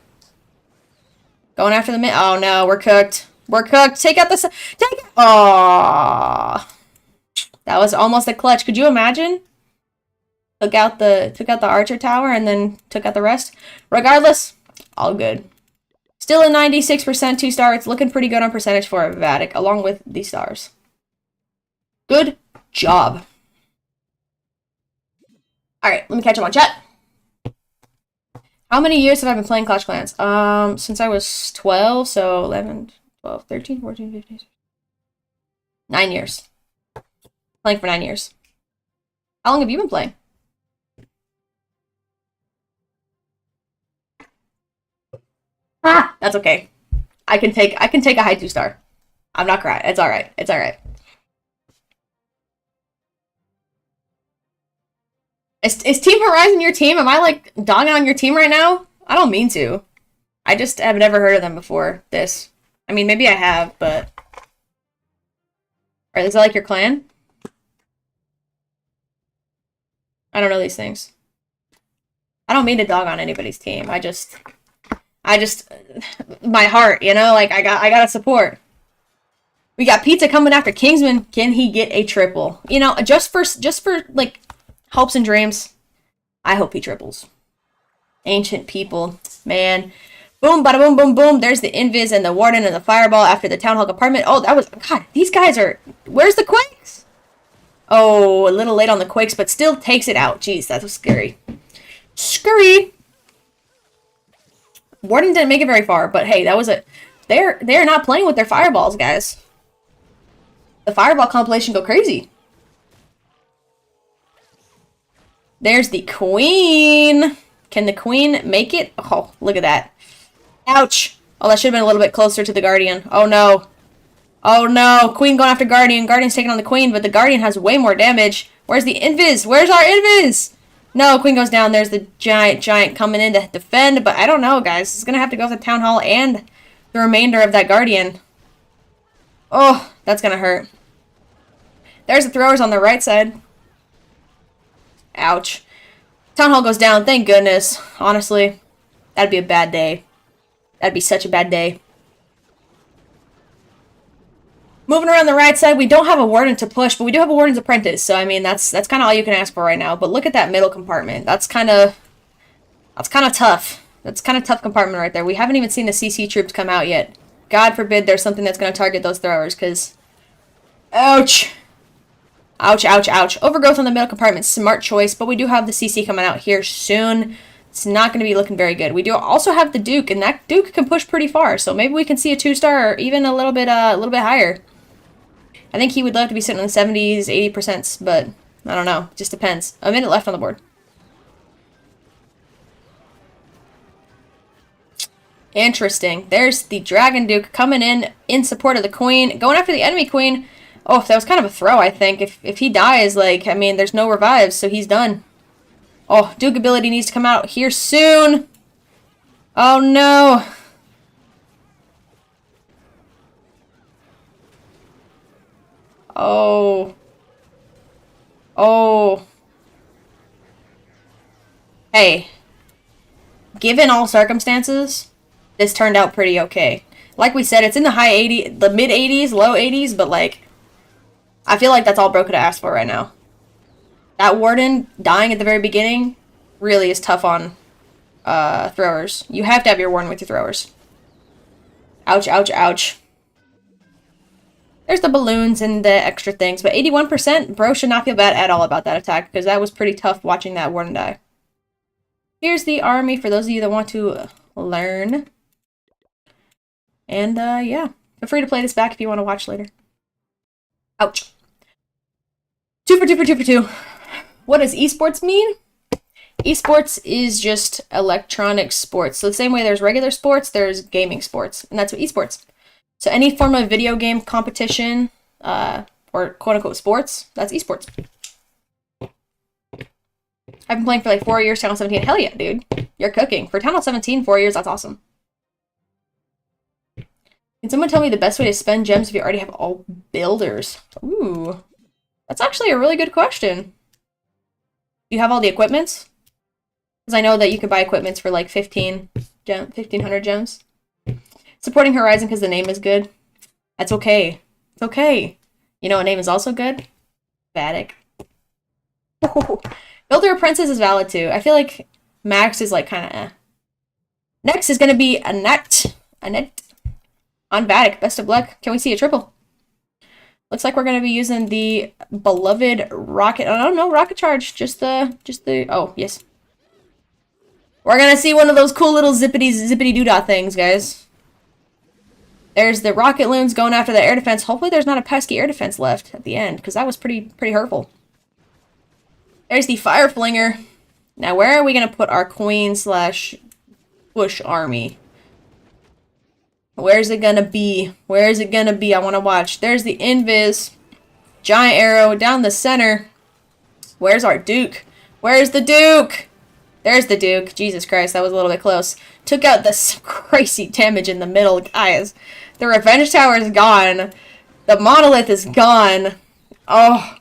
Going after the mid. Oh no, we're cooked. We're cooked. Take out the. Take it. Oh, that was almost a clutch. Could you imagine? Took out the Archer Tower and then took out the rest. Regardless, all good. Still a 96% 2-star. It's looking pretty good on percentage for Vatic, along with the stars. Good job. All right, let me catch up on chat. How many years have I been playing Clash Clans? Since I was 12, so 11, 12, 13, 14, 15, 9 years. Playing for 9 years. How long have you been playing? Ah, that's okay. I can take a high 2-star. I'm not crying. It's alright. It's alright. Is Team Horizon your team? Am I like dogging on your team right now? I don't mean to. I just have never heard of them before this. I mean, maybe I have, but... Alright, is that like your clan? I don't know these things. I don't mean to dog on anybody's team. I just, my heart, you know, like I gotta support. We got Pizza coming after Kingsman. Can he get a triple? You know, just for like hopes and dreams. I hope he triples. Ancient people, man. Boom, bada boom, boom, boom. There's the Invis and the Warden and the Fireball after the Town Hall compartment. Oh, that was, God, these guys are, where's the Quakes? Oh, a little late on the Quakes, but still takes it out. Jeez, that was scary. Scurry. Warden didn't make it very far, but hey, that was a, they're not playing with their Fireballs, guys. The Fireball compilation go crazy. There's the Queen. Can the Queen make it? Oh, look at that. Ouch. Oh, that should have been a little bit closer to the Guardian. Oh, no. Oh, no. Queen going after Guardian. Guardian's taking on the Queen, but the Guardian has way more damage. Where's the Invis? Where's our Invis? No, Queen goes down. There's the giant coming in to defend, but I don't know, guys. It's going to have to go with the Town Hall and the remainder of that Guardian. Oh, that's going to hurt. There's the throwers on the right side. Ouch. Town Hall goes down. Thank goodness. Honestly, that'd be a bad day. That'd be such a bad day. Moving around the right side, we don't have a Warden to push, but we do have a Warden's Apprentice. So, I mean, that's kind of all you can ask for right now. But look at that middle compartment. That's kind of tough. That's kind of tough compartment right there. We haven't even seen the CC troops come out yet. God forbid there's something that's going to target those throwers, because... Ouch! Ouch, ouch, ouch. Overgrowth on the middle compartment. Smart choice, but we do have the CC coming out here soon. It's not going to be looking very good. We do also have the Duke, and that Duke can push pretty far. So maybe we can see a 2-star or even a little bit higher. I think he would love to be sitting in the 70s, 80%, but I don't know. It just depends. A minute left on the board. Interesting. There's the Dragon Duke coming in support of the Queen. Going after the enemy Queen. Oh, that was kind of a throw, I think. If he dies, like, I mean, there's no revives, so he's done. Oh, Duke ability needs to come out here soon. Oh, no. Oh. Oh. Hey. Given all circumstances, this turned out pretty okay. Like we said, it's in the high 80s, the mid 80s, low 80s, but like, I feel like that's all Bro could ask for right now. That Warden dying at the very beginning really is tough on throwers. You have to have your Warden with your throwers. Ouch, ouch, ouch. There's the balloons and the extra things, but 81%, Bro should not feel bad at all about that attack, because that was pretty tough watching that Warden die. Here's the army for those of you that want to learn. And, yeah. Feel free to play this back if you want to watch later. Ouch. 2 for 2 for 2 for 2. What does esports mean? Esports is just electronic sports. So the same way there's regular sports, there's gaming sports. And that's what esports. So any form of video game competition, or quote-unquote sports, that's esports. I've been playing for like 4 years, Channel 17. Hell yeah, dude. You're cooking. For Channel 17, 4 years, that's awesome. Can someone tell me the best way to spend gems if you already have all builders? Ooh. That's actually a really good question. Do you have all the equipments? Because I know that you can buy equipments for like 1,500 gems. Supporting Horizon because the name is good. That's okay. It's okay. You know what name is also good? Vatic. Builder Apprentice is valid too. I feel like Max is like kind of eh. Next is going to be Annette. Annette. On Vatic. Best of luck. Can we see a triple? Looks like we're going to be using the beloved rocket. I don't know, rocket charge. Just the, oh, yes. We're gonna see one of those cool little zippity-doo-dah things, guys. There's the rocket loons going after the air defense. Hopefully there's not a pesky air defense left at the end, because that was pretty hurtful. There's the fire flinger. Now, where are we gonna put our queen/bush army? Where's it gonna be? Where is it gonna be? I want to watch. There's the invis. Giant arrow down the center. Where's our Duke? Where's the Duke? There's the Duke. Jesus Christ, that was a little bit close. Took out this crazy damage in the middle, guys. The Revenge Tower is gone. The Monolith is gone. Oh.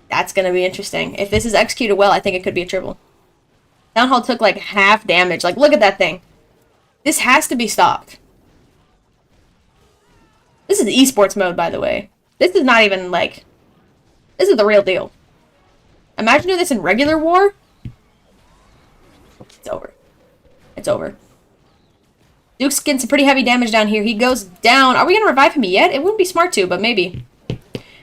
That's going to be interesting. If this is executed well, I think it could be a triple. Town Hall took like half damage. Like, look at that thing. This has to be stopped. This is esports mode, by the way. This is not even, like... This is the real deal. Imagine doing this in regular war. It's over. It's over. Duke's getting some pretty heavy damage down here. He goes down. Are we going to revive him yet? It wouldn't be smart to, but maybe.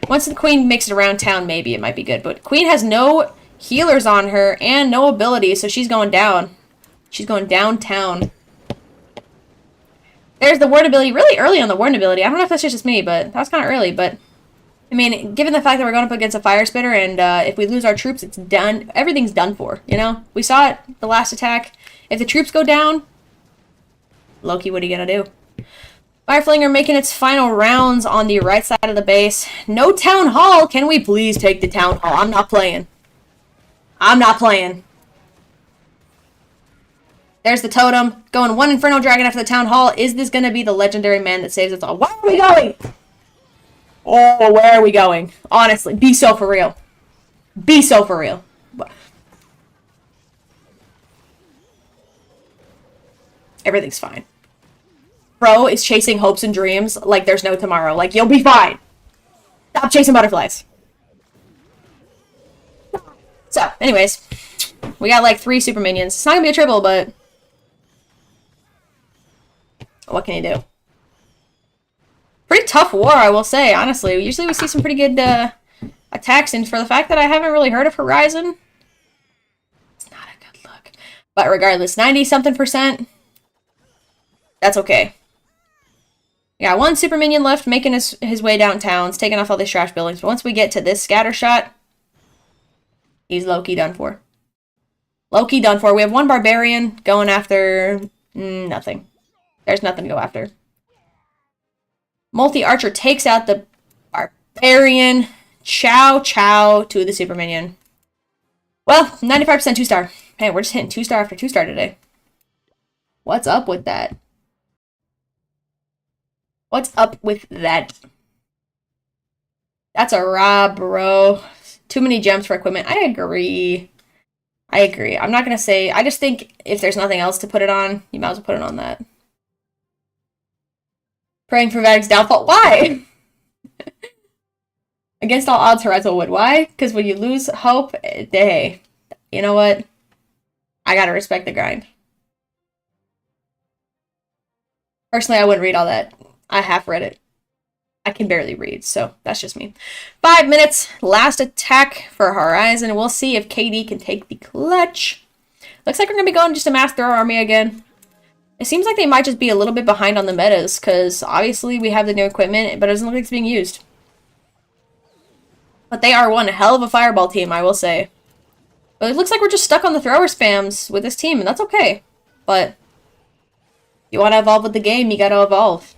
Once the queen makes it around town, maybe it might be good. But queen has no healers on her and no ability, so she's going down. She's going downtown. There's the ward ability. Really early on the ward ability. I don't know if that's just me, but that was kind of early. But, I mean, given the fact that we're going up against a fire spitter and if we lose our troops, it's done. Everything's done for, you know? We saw it the last attack. If the troops go down, Loki, what are you going to do? Fireflinger making its final rounds on the right side of the base. No town hall. Can we please take the town hall? I'm not playing. I'm not playing. There's the totem. Going one Inferno Dragon after the town hall. Is this going to be the legendary man that saves us all? Where are we going? Oh, where are we going? Honestly, be so for real. Be so for real. Everything's fine. Bro is chasing hopes and dreams like there's no tomorrow. Like, you'll be fine. Stop chasing butterflies. So, anyways. We got like 3 super minions. It's not gonna be a triple, but... what can you do? Pretty tough war, I will say, honestly. Usually we see some pretty good attacks, and for the fact that I haven't really heard of Horizon, it's not a good look. But regardless, 90-something%. That's okay. We got 1 super minion left, making his way downtown. It's taking off all these trash buildings. But once we get to this scatter shot, he's low-key done for. Low-key done for. We have 1 barbarian going after nothing. There's nothing to go after. Multi-archer takes out the barbarian. Chow chow to the super minion. Well, 95% 2-star. Hey, we're just hitting 2-star after 2-star today. What's up with that? What's up with that? That's a rob, bro. Too many gems for equipment. I agree. I agree. I'm not going to say... I just think if there's nothing else to put it on, you might as well put it on that. Praying for Vatic's downfall. Why? Against all odds, Horizon would. Why? Because when you lose hope, hey, you know what? I gotta respect the grind. Personally, I wouldn't read all that. I half read it. I can barely read, so that's just me. 5 minutes, last attack for Horizon. We'll see if KD can take the clutch. Looks like we're going to be going just a mass throw army again. It seems like they might just be a little bit behind on the metas, because obviously we have the new equipment, but it doesn't look like it's being used. But they are one hell of a fireball team, I will say. But it looks like we're just stuck on the thrower spams with this team, and that's okay. But if you want to evolve with the game, you got to evolve.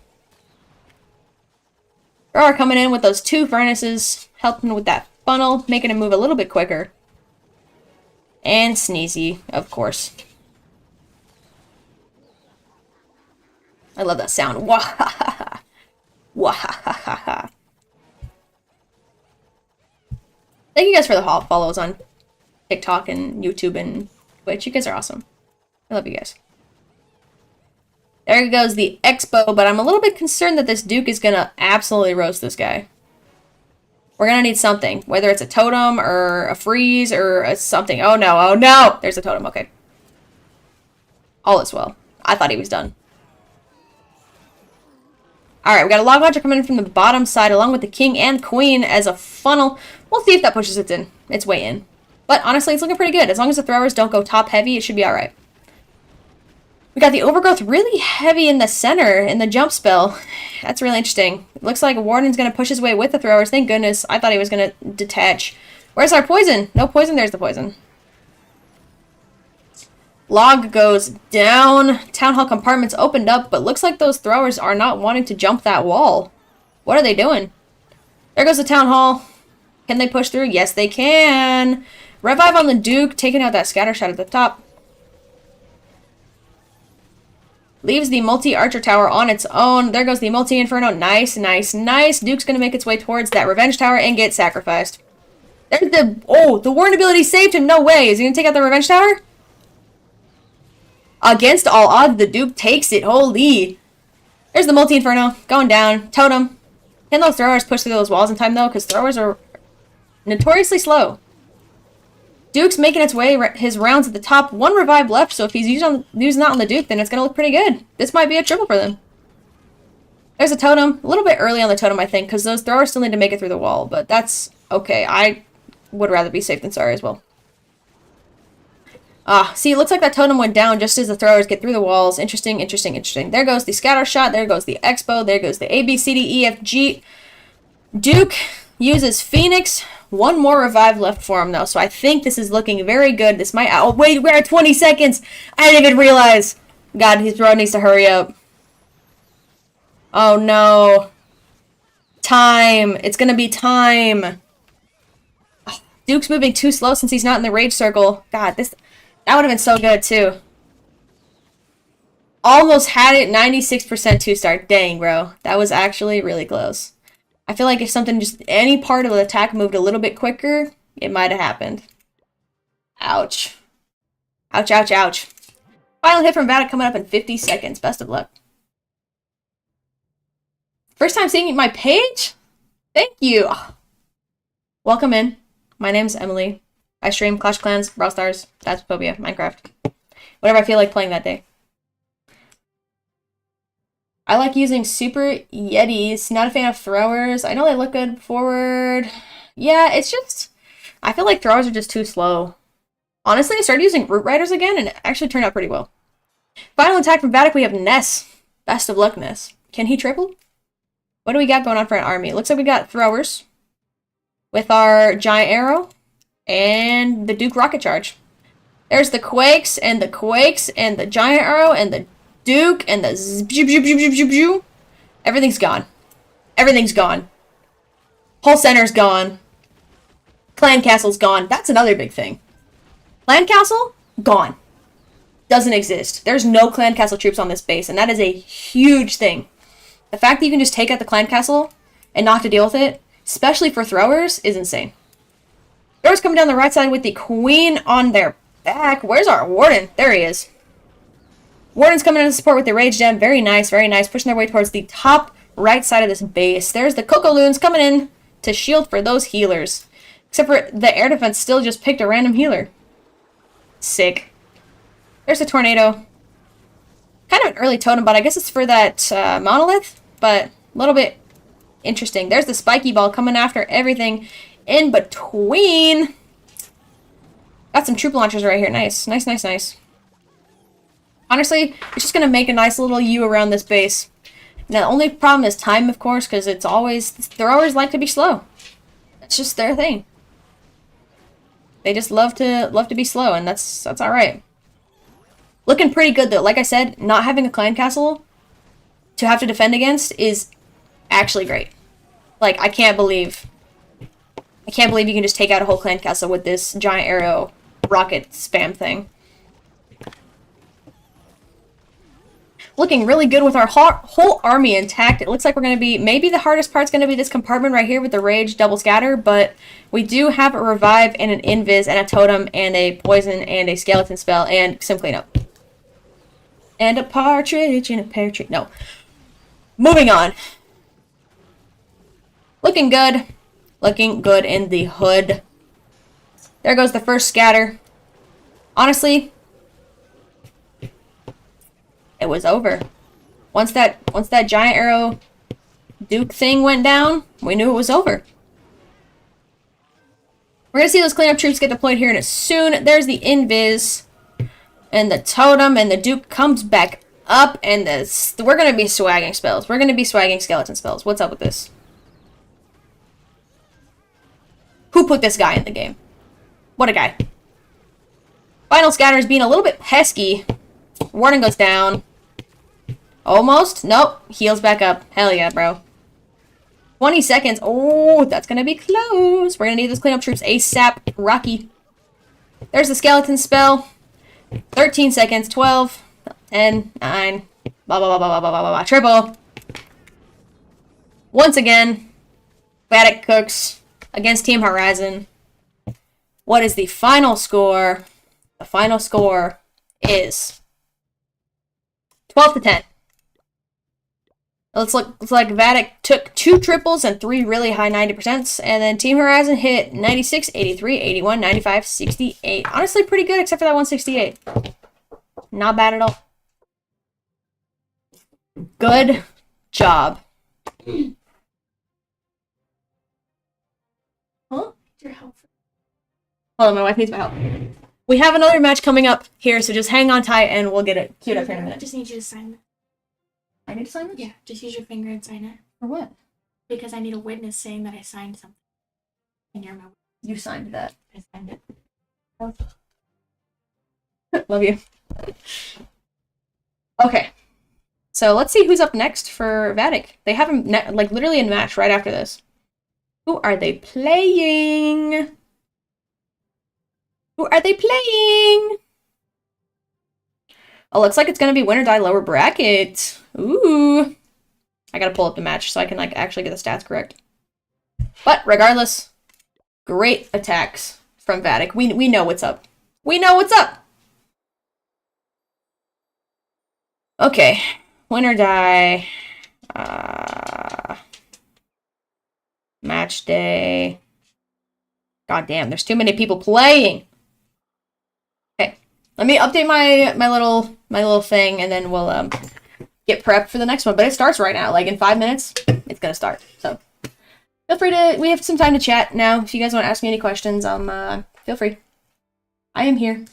Thrower coming in with those 2 furnaces, helping with that funnel, making it move a little bit quicker. And Sneezy, of course. I love that sound. Wahahaha. Wahahaha. Thank you guys for the follows on TikTok and YouTube and Twitch. You guys are awesome. I love you guys. There goes the Expo, but I'm a little bit concerned that this Duke is going to absolutely roast this guy. We're going to need something, whether it's a totem or a freeze or a something. Oh no, oh no! There's a totem, okay. All is well. I thought he was done. Alright, we got a log launcher coming in from the bottom side along with the king and queen as a funnel. We'll see if that pushes its way in. But honestly, it's looking pretty good. As long as the throwers don't go top heavy, it should be alright. We got the overgrowth really heavy in the center in the jump spell. That's really interesting. It looks like Warden's going to push his way with the throwers. Thank goodness. I thought he was going to detach. Where's our poison? No poison. There's the poison. Log goes down. Town hall compartments opened up, but looks like those throwers are not wanting to jump that wall. What are they doing? There goes the town hall. Can they push through? Yes, they can. Revive on the Duke, taking out that scatter shot at the top. Leaves the multi-archer tower on its own. There goes the multi-inferno. Nice, nice, nice. Duke's going to make its way towards that revenge tower and get sacrificed. There's the... Oh, the warden ability saved him. No way. Is he going to take out the revenge tower? Against all odds, the Duke takes it. Holy. There's the multi-inferno. Going down. Totem. Can those throwers push through those walls in time, though? Because throwers are notoriously slow. Duke's making its way, his rounds at the top. One revive left, so if he's using that on the Duke, then it's going to look pretty good. This might be a triple for them. There's a totem. A little bit early on the totem, I think, because those throwers still need to make it through the wall, but that's okay. I would rather be safe than sorry as well. See, it looks like that totem went down just as the throwers get through the walls. Interesting, interesting, interesting. There goes the scatter shot. There goes the expo. There goes the A, B, C, D, E, F, G. Duke uses Phoenix. One more revive left for him, though, so I think this is looking very good. This might... Oh, wait, we're at 20 seconds. I didn't even realize. God, his road needs to hurry up. Oh, no. Time. It's going to be time. Oh, Duke's moving too slow since he's not in the rage circle. God, that would have been so good, too. Almost had it. 96% 2-star. Dang, bro. That was actually really close. I feel like if something, just any part of the attack moved a little bit quicker, it might have happened. Ouch. Ouch, ouch, ouch. Final hit from Vatic coming up in 50 seconds. Best of luck. First time seeing my page? Thank you. Welcome in. My name's Emily. I stream Clash of Clans, Brawl Stars, Phasmophobia, Minecraft. Whatever I feel like playing that day. I like using Super Yetis. Not a fan of throwers. I know they look good forward. Yeah, it's just... I feel like throwers are just too slow. Honestly, I started using Root Riders again, and it actually turned out pretty well. Final attack from Vatic, we have Ness. Best of luck, Ness. Can he triple? What do we got going on for an army? Looks like we got throwers. With our Giant Arrow. And the Duke Rocket Charge. There's the Quakes, and the Quakes, and the Giant Arrow, and the Duke, and the everything's gone. Everything's gone. Whole center's gone. Clan Castle's gone. That's another big thing. Clan Castle? Gone. Doesn't exist. There's no Clan Castle troops on this base, and that is a huge thing. The fact that you can just take out the Clan Castle and not have to deal with it, especially for throwers, is insane. Throwers coming down the right side with the Queen on their back. Where's our Warden? There he is. Warden's coming in to support with the Rage Gem. Very nice, very nice. Pushing their way towards the top right side of this base. There's the Coco Loons coming in to shield for those healers. Except for the air defense still just picked a random healer. Sick. There's the Tornado. Kind of an early totem, but I guess it's for that monolith. But a little bit interesting. There's the Spiky Ball coming after everything in between. Got some troop launchers right here. Nice, nice, nice, nice. Honestly, it's just going to make a nice little U around this base. Now, the only problem is time, of course, because it's always... Throwers like to be slow. That's just their thing. They just love to be slow, and that's alright. Looking pretty good, though. Like I said, not having a clan castle to have to defend against is actually great. Like, I can't believe you can just take out a whole clan castle with this giant arrow rocket spam thing. Looking really good with our whole army intact. It looks like we're going to be... Maybe the hardest part's going to be this compartment right here with the Rage double scatter, but we do have a revive and an invis and a totem and a poison and a skeleton spell and some cleanup. And a partridge in a pear tree. No. Moving on. Looking good. Looking good in the hood. There goes the first scatter. Honestly... It was over. Once that giant arrow Duke thing went down, we knew it was over. We're gonna see those cleanup troops get deployed here in a soon. There's the invis and the totem, and the Duke comes back up, and we're gonna be swagging spells. We're gonna be swagging skeleton spells. What's up with this? Who put this guy in the game? What a guy. Final scatter is being a little bit pesky. Warning goes down. Almost. Nope. Heals back up. Hell yeah, bro. 20 seconds. Oh, that's going to be close. We're going to need those cleanup troops ASAP. Rocky. There's the skeleton spell. 13 seconds. 12. 10. 9. Blah, blah, blah, blah, blah, blah, blah, blah. Triple. Once again, Vatic cooks against Team Horizon. What is the final score? The final score is 12 to 10. Looks like Vatic took 2 triples and 3 really high 90%, and then Team Horizon hit 96, 83, 81, 95, 68. Honestly, pretty good, except for that 168. Not bad at all. Good job. Huh? Your help. Hold on, my wife needs my help. We have another match coming up here, so just hang on tight and we'll get it queued up here in a minute. I just need you to sign it. I need to sign this? Yeah, just use your finger and sign it. For what? Because I need a witness saying that I signed something. And you're my witness. You signed that. I signed it. Love you. Okay. So let's see who's up next for Vatic. They have him, like, literally in match right after this. Who are they playing? Who are they playing? Oh, looks like it's going to be win or die lower bracket. Ooh. I got to pull up the match so I can, like, actually get the stats correct. But regardless, great attacks from Vatic. We know what's up. We know what's up. Okay. Win or die. Match day. God damn, there's too many people playing. Okay. Let me update my little thing, and then we'll get prepped for the next one. But it starts right now. Like in 5 minutes, it's gonna start. So feel free to. We have some time to chat now. If you guys want to ask me any questions, feel free. I am here.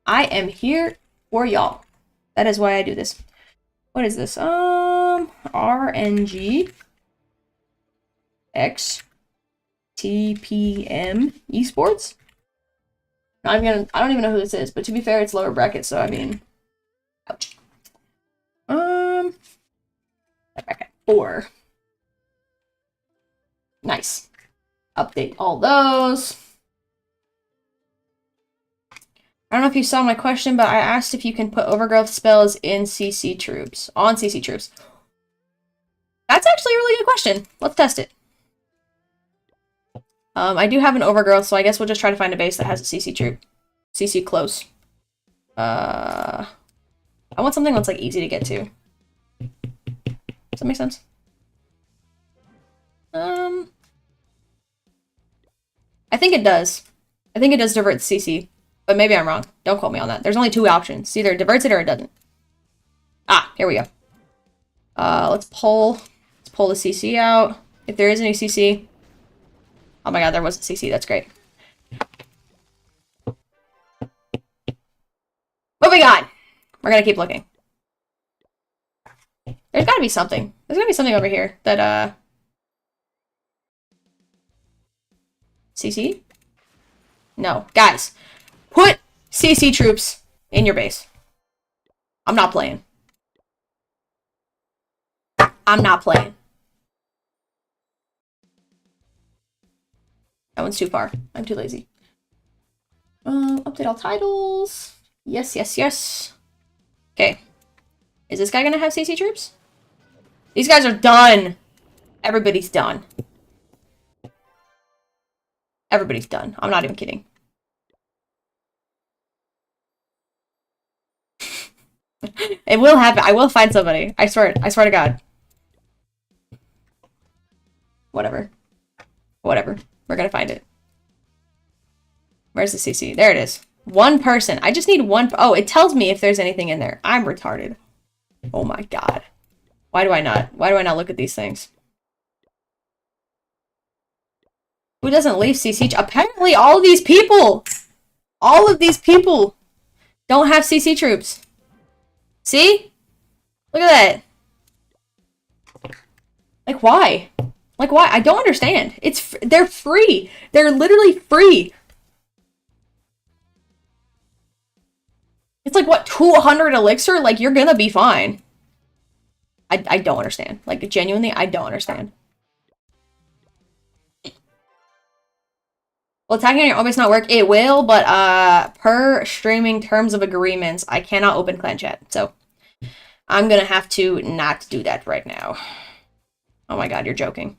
I am here for y'all. That is why I do this. What is this? RNGxTPM Esports. I don't even know who this is, but to be fair, it's lower bracket, so I mean, ouch. Bracket 4. Nice. Update all those. I don't know if you saw my question, but I asked if you can put overgrowth spells in CC troops. On CC troops. That's actually a really good question. Let's test it. I do have an overgrowth, so I guess we'll just try to find a base that has a CC troop. CC close. I want something that's like easy to get to. Does that make sense? I think it does. I think it does divert the CC. But maybe I'm wrong. Don't quote me on that. There's only 2 options. It's either it diverts it or it doesn't. Ah, here we go. Let's pull the CC out. If there is any CC. Oh my god, there was a CC. That's great. Moving on. We're gonna keep looking. There's gotta be something. There's gotta be something over here that, CC? No. Guys. Put CC troops in your base. I'm not playing. I'm not playing. That one's too far. I'm too lazy. Update all titles. Yes, yes, yes. Okay. Is this guy gonna have CC troops? These guys are done. Everybody's done. Everybody's done. I'm not even kidding. It will happen. I will find somebody. I swear to God. Whatever. Whatever. We're gonna find it. Where's the CC? There it is. One person. I just need one. Oh, it tells me if there's anything in there. I'm retarded. Oh my God. Why do I not look at these things? Who doesn't leave CC? Apparently all of these people don't have CC troops. See? Look at that. Like, why? Like, why? I don't understand. They're free. They're literally free. It's like, what, 200 elixir? Like, you're gonna be fine. I don't understand. Like, genuinely, I don't understand. Will attacking on your own base not work? It will, but per streaming terms of agreements, I cannot open clan chat. So, I'm gonna have to not do that right now. Oh my god, you're joking.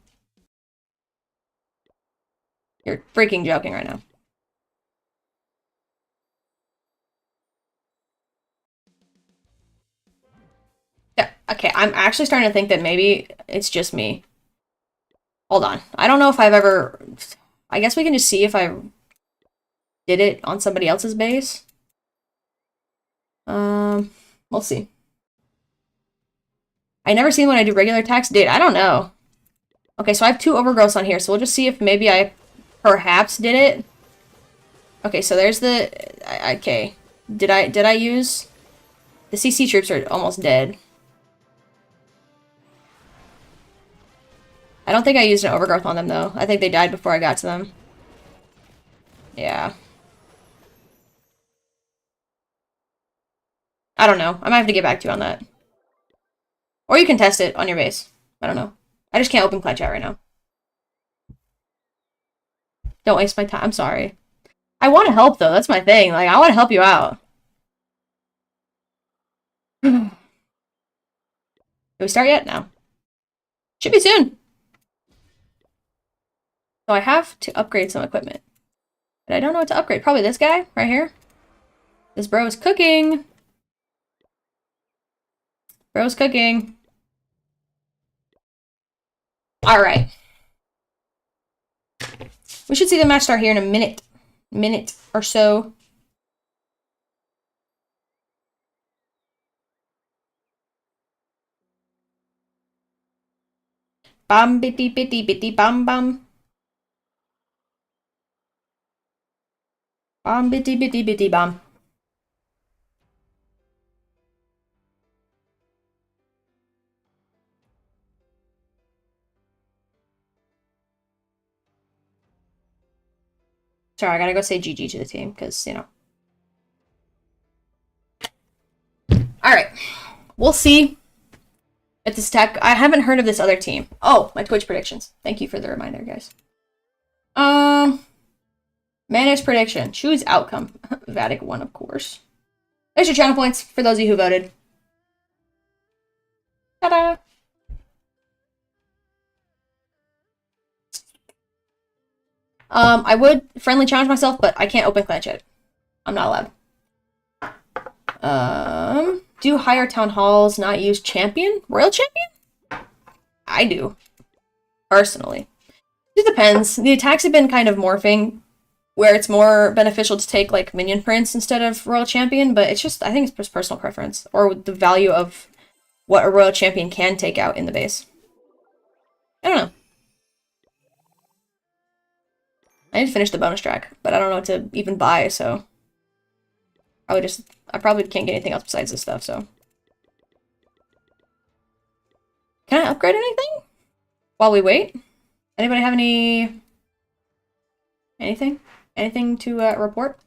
You're freaking joking right now. Yeah, okay, I'm actually starting to think that maybe it's just me. Hold on. I don't know if I've ever... I guess we can just see if I did it on somebody else's base. We'll see. I never seen when I do regular attacks. Did I don't know. Okay, so I have 2 overgrowths on here, so we'll just see if maybe I perhaps did it. Okay, so there's the... Okay. Did I use... The CC troops are almost dead. I don't think I used an overgrowth on them, though. I think they died before I got to them. Yeah. I don't know. I might have to get back to you on that. Or you can test it on your base. I don't know. I just can't open clan chat right now. Don't waste my time. I'm sorry. I want to help, though. That's my thing. Like, I want to help you out. Did we start yet? No. Should be soon. So I have to upgrade some equipment. But I don't know what to upgrade. Probably this guy right here. This bro is cooking. Bro's cooking. Alright. We should see the match start here in a minute. Minute or so. Bam bitty bitty bitty bam bam. Bam bitty bitty bitty bam. Sorry, I gotta go say GG to the team, because, you know. Alright. We'll see if this attack... I haven't heard of this other team. Oh, my Twitch predictions. Thank you for the reminder, guys. Manage prediction. Choose outcome. Vatic 1, of course. There's your channel points for those of you who voted. Ta-da! I would friendly challenge myself, but I can't open clan chat. I'm not allowed. Do higher town halls not use champion? Royal champion? I do. Personally. It depends. The attacks have been kind of morphing, where it's more beneficial to take, like, minion prince instead of royal champion, but it's just, I think it's just personal preference, or the value of what a royal champion can take out in the base. I don't know. I need to finish the bonus track, but I don't know what to even buy, so I probably can't get anything else besides this stuff, so. Can I upgrade anything while we wait? Anybody have anything? Anything to report?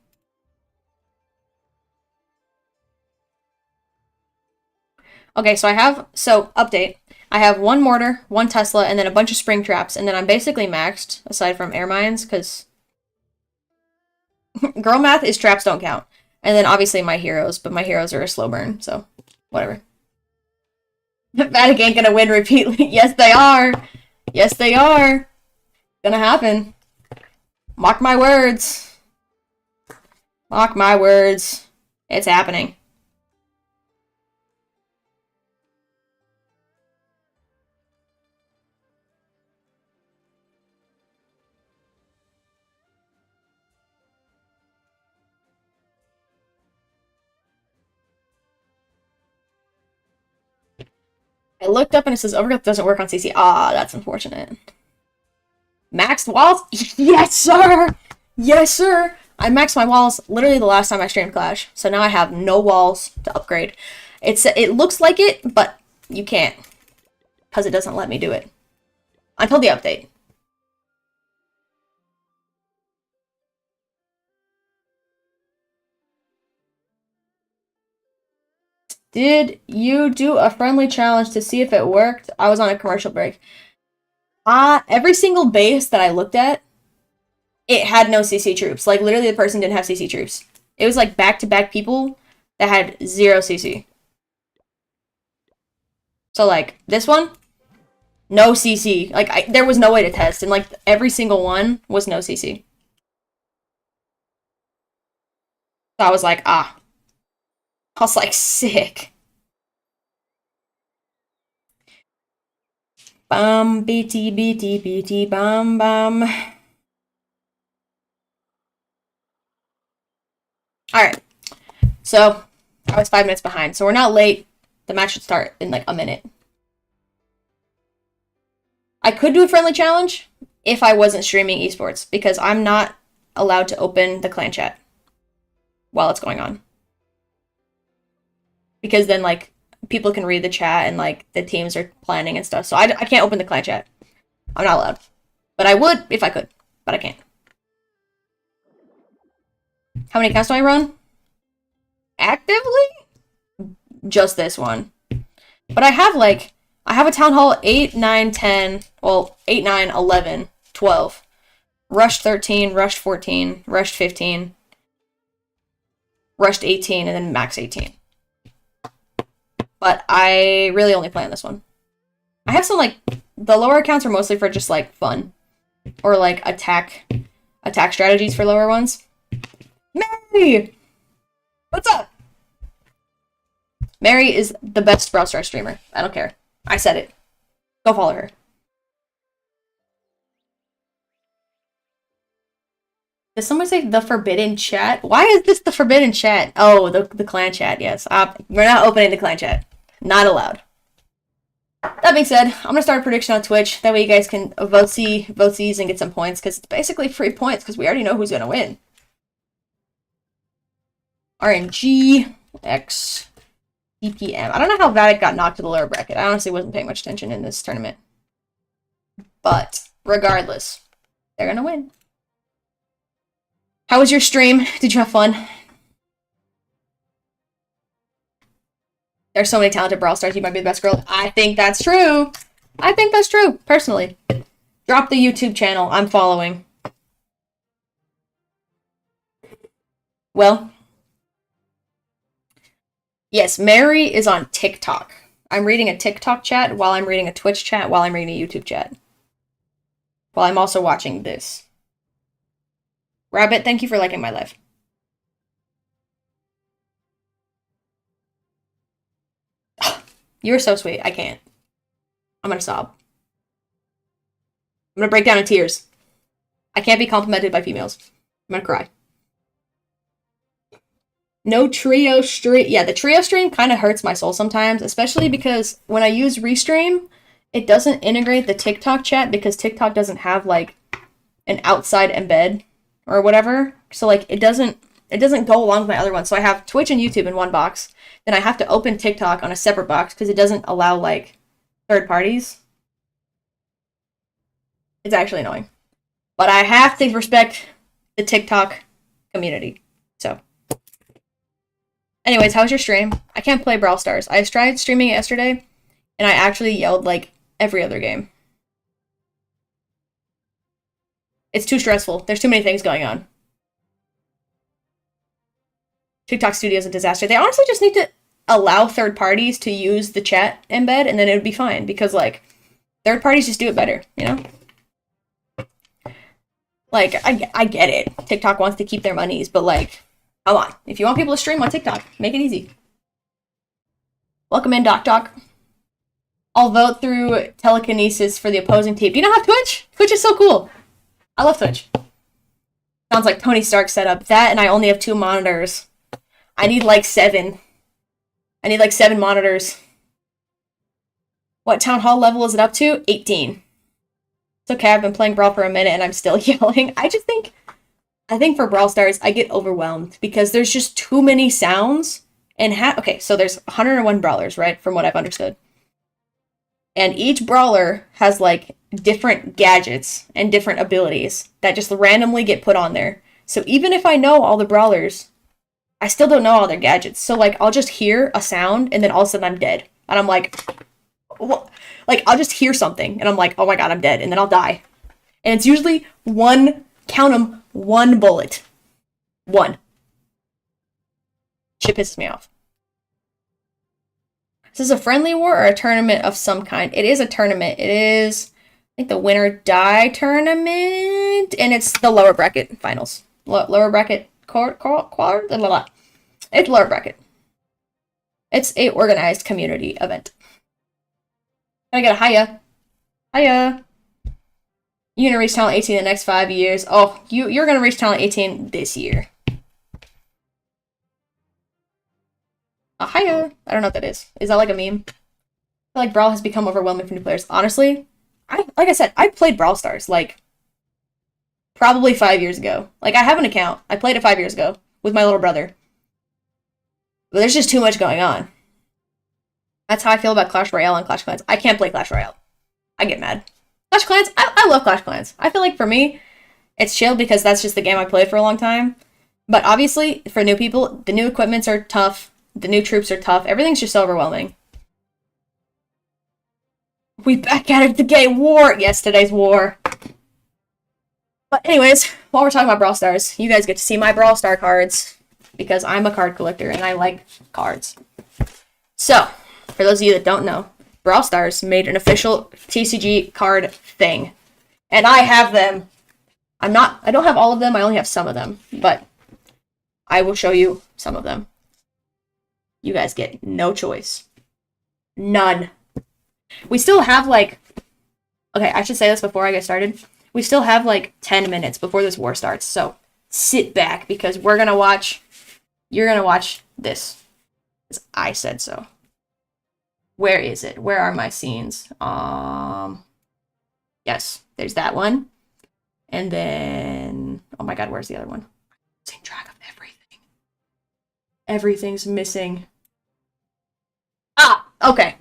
Okay, so update. I have 1 mortar, 1 Tesla, and then a bunch of spring traps, and then I'm basically maxed, aside from air mines, because girl math is traps don't count. And then obviously my heroes, but my heroes are a slow burn, so whatever. Vatic ain't gonna win repeatedly. Yes, they are. Yes, they are. Gonna happen. Mark my words. Mark my words. It's happening. I looked up and it says overgrowth doesn't work on CC. Ah, that's unfortunate. Maxed walls? Yes, sir! Yes, sir! I maxed my walls literally the last time I streamed Clash. So now I have no walls to upgrade. It looks like it, but you can't. Because it doesn't let me do it. Until the update. Did you do a friendly challenge to see if it worked? I was on a commercial break. Every single base that I looked at, it had no CC troops. Like, literally the person didn't have CC troops. It was like back-to-back people that had 0 CC. So, like, this one, no CC. Like, there was no way to test. And, like, every single one was no CC. So I was like, I was like, sick. Bum, BT, BT, BT, bum, bum. Alright. So, I was 5 minutes behind. So we're not late. The match should start in, like, a minute. I could do a friendly challenge if I wasn't streaming esports, because I'm not allowed to open the clan chat while it's going on. Because then, like, people can read the chat and, like, the teams are planning and stuff. So I can't open the clan chat. I'm not allowed. But I would if I could. But I can't. How many accounts do I run? Actively? Just this one. But I have, like, I have a Town Hall 8, 9, 10, well, 8, 9, 11, 12. Rushed 13, Rushed 14, Rushed 15, Rushed 18, and then Max 18. But I really only play on this one. I have some, like, the lower accounts are mostly for just, like, fun. Or, like, attack strategies for lower ones. Mary! What's up? Mary is the best Brawl Stars streamer. I don't care. I said it. Go follow her. Did someone say the forbidden chat? Why is this the forbidden chat? Oh, the clan chat, yes. We're not opening the clan chat. Not allowed. That being said, I'm gonna start a prediction on Twitch. That way you guys can vote these and get some points, because it's basically free points, because we already know who's gonna win. RNGxTPM. I don't know how Vatic got knocked to the lower bracket. I honestly wasn't paying much attention in this tournament. But, regardless, they're gonna win. How was your stream? Did you have fun? There's so many talented Brawl Stars. You might be the best girl. I think that's true. I think that's true, personally. Drop the YouTube channel. I'm following. Well, yes, Mary is on TikTok. I'm reading a TikTok chat while I'm reading a Twitch chat while I'm reading a YouTube chat. While I'm also watching this. Rabbit, thank you for liking my live. You're so sweet. I can't. I'm gonna sob. I'm gonna break down in tears. I can't be complimented by females. I'm gonna cry. No trio stream. Yeah, the trio stream kind of hurts my soul sometimes, especially because when I use Restream, it doesn't integrate the TikTok chat because TikTok doesn't have, like, an outside embed or whatever. So, like, it doesn't go along with my other one. So I have Twitch and YouTube in one box. Then I have to open TikTok on a separate box because it doesn't allow, like, third parties. It's actually annoying. But I have to respect the TikTok community. So, anyways, how was your stream? I can't play Brawl Stars. I tried streaming it yesterday, and I actually yelled, like, every other game. It's too stressful. There's too many things going on. TikTok Studio is a disaster. They honestly just need to allow third parties to use the chat embed, and then it would be fine. Because, like, third parties just do it better, you know? Like, I get it. TikTok wants to keep their monies, but, like, come on. If you want people to stream on TikTok, make it easy. Welcome in, Doc. I'll vote through telekinesis for the opposing team. Do you not have Twitch? Twitch is so cool. I love Twitch. Sounds like Tony Stark setup. That, and I only have 2 monitors. I need, like, 7. I need, like, 7 monitors. What town hall level is it up to? 18. It's okay, I've been playing Brawl for a minute and I'm still yelling. I think for Brawl Stars, I get overwhelmed because there's just too many sounds. And okay, so there's 101 brawlers, right? From what I've understood. And each brawler has like different gadgets and different abilities that just randomly get put on there. So even if I know all the brawlers, I still don't know all their gadgets. So like I'll just hear a sound and then all of a sudden I'm dead. And I'm like, what? Like I'll just hear something and I'm like, oh my god, I'm dead. And then I'll die. And it's usually count them, one bullet. One. Shit pisses me off. Is this a friendly war or a tournament of some kind? It is a tournament. It is, I think, the winner die tournament. And it's the lower bracket finals. Lower bracket quad? It's lower bracket. It's a organized community event. Can I get a hiya? Hiya. You're gonna reach talent 18 in the next 5 years. Oh, you're gonna reach talent 18 this year. Hiya. I don't know what that is. Is that like a meme? I feel like Brawl has become overwhelming for new players. Honestly, like I said, I played Brawl Stars like probably 5 years ago. Like I have an account. I played it 5 years ago with my little brother. But there's just too much going on. That's how I feel about Clash Royale and Clash Clans. I can't play Clash Royale. I get mad. Clash Clans, I love Clash Clans. I feel like for me, it's chill because that's just the game I played for a long time. But obviously, for new people, the new equipments are tough. The new troops are tough. Everything's just so overwhelming. We back at it the gay war. Yes, today's war. But anyways, while we're talking about Brawl Stars, you guys get to see my Brawl Star cards because I'm a card collector and I like cards. So, for those of you that don't know, Brawl Stars made an official TCG card thing. And I have them. I don't have all of them, I only have some of them, but I will show you some of them. You guys get no choice. None. We still have like, okay, I should say this before I get started. We still have like 10 minutes before this war starts, so sit back because you're gonna watch this. Because I said so. Where is it? Where are my scenes? Yes, there's that one. And then, oh my god, where's the other one? I'm losing track of everything. Everything's missing. Ah, okay.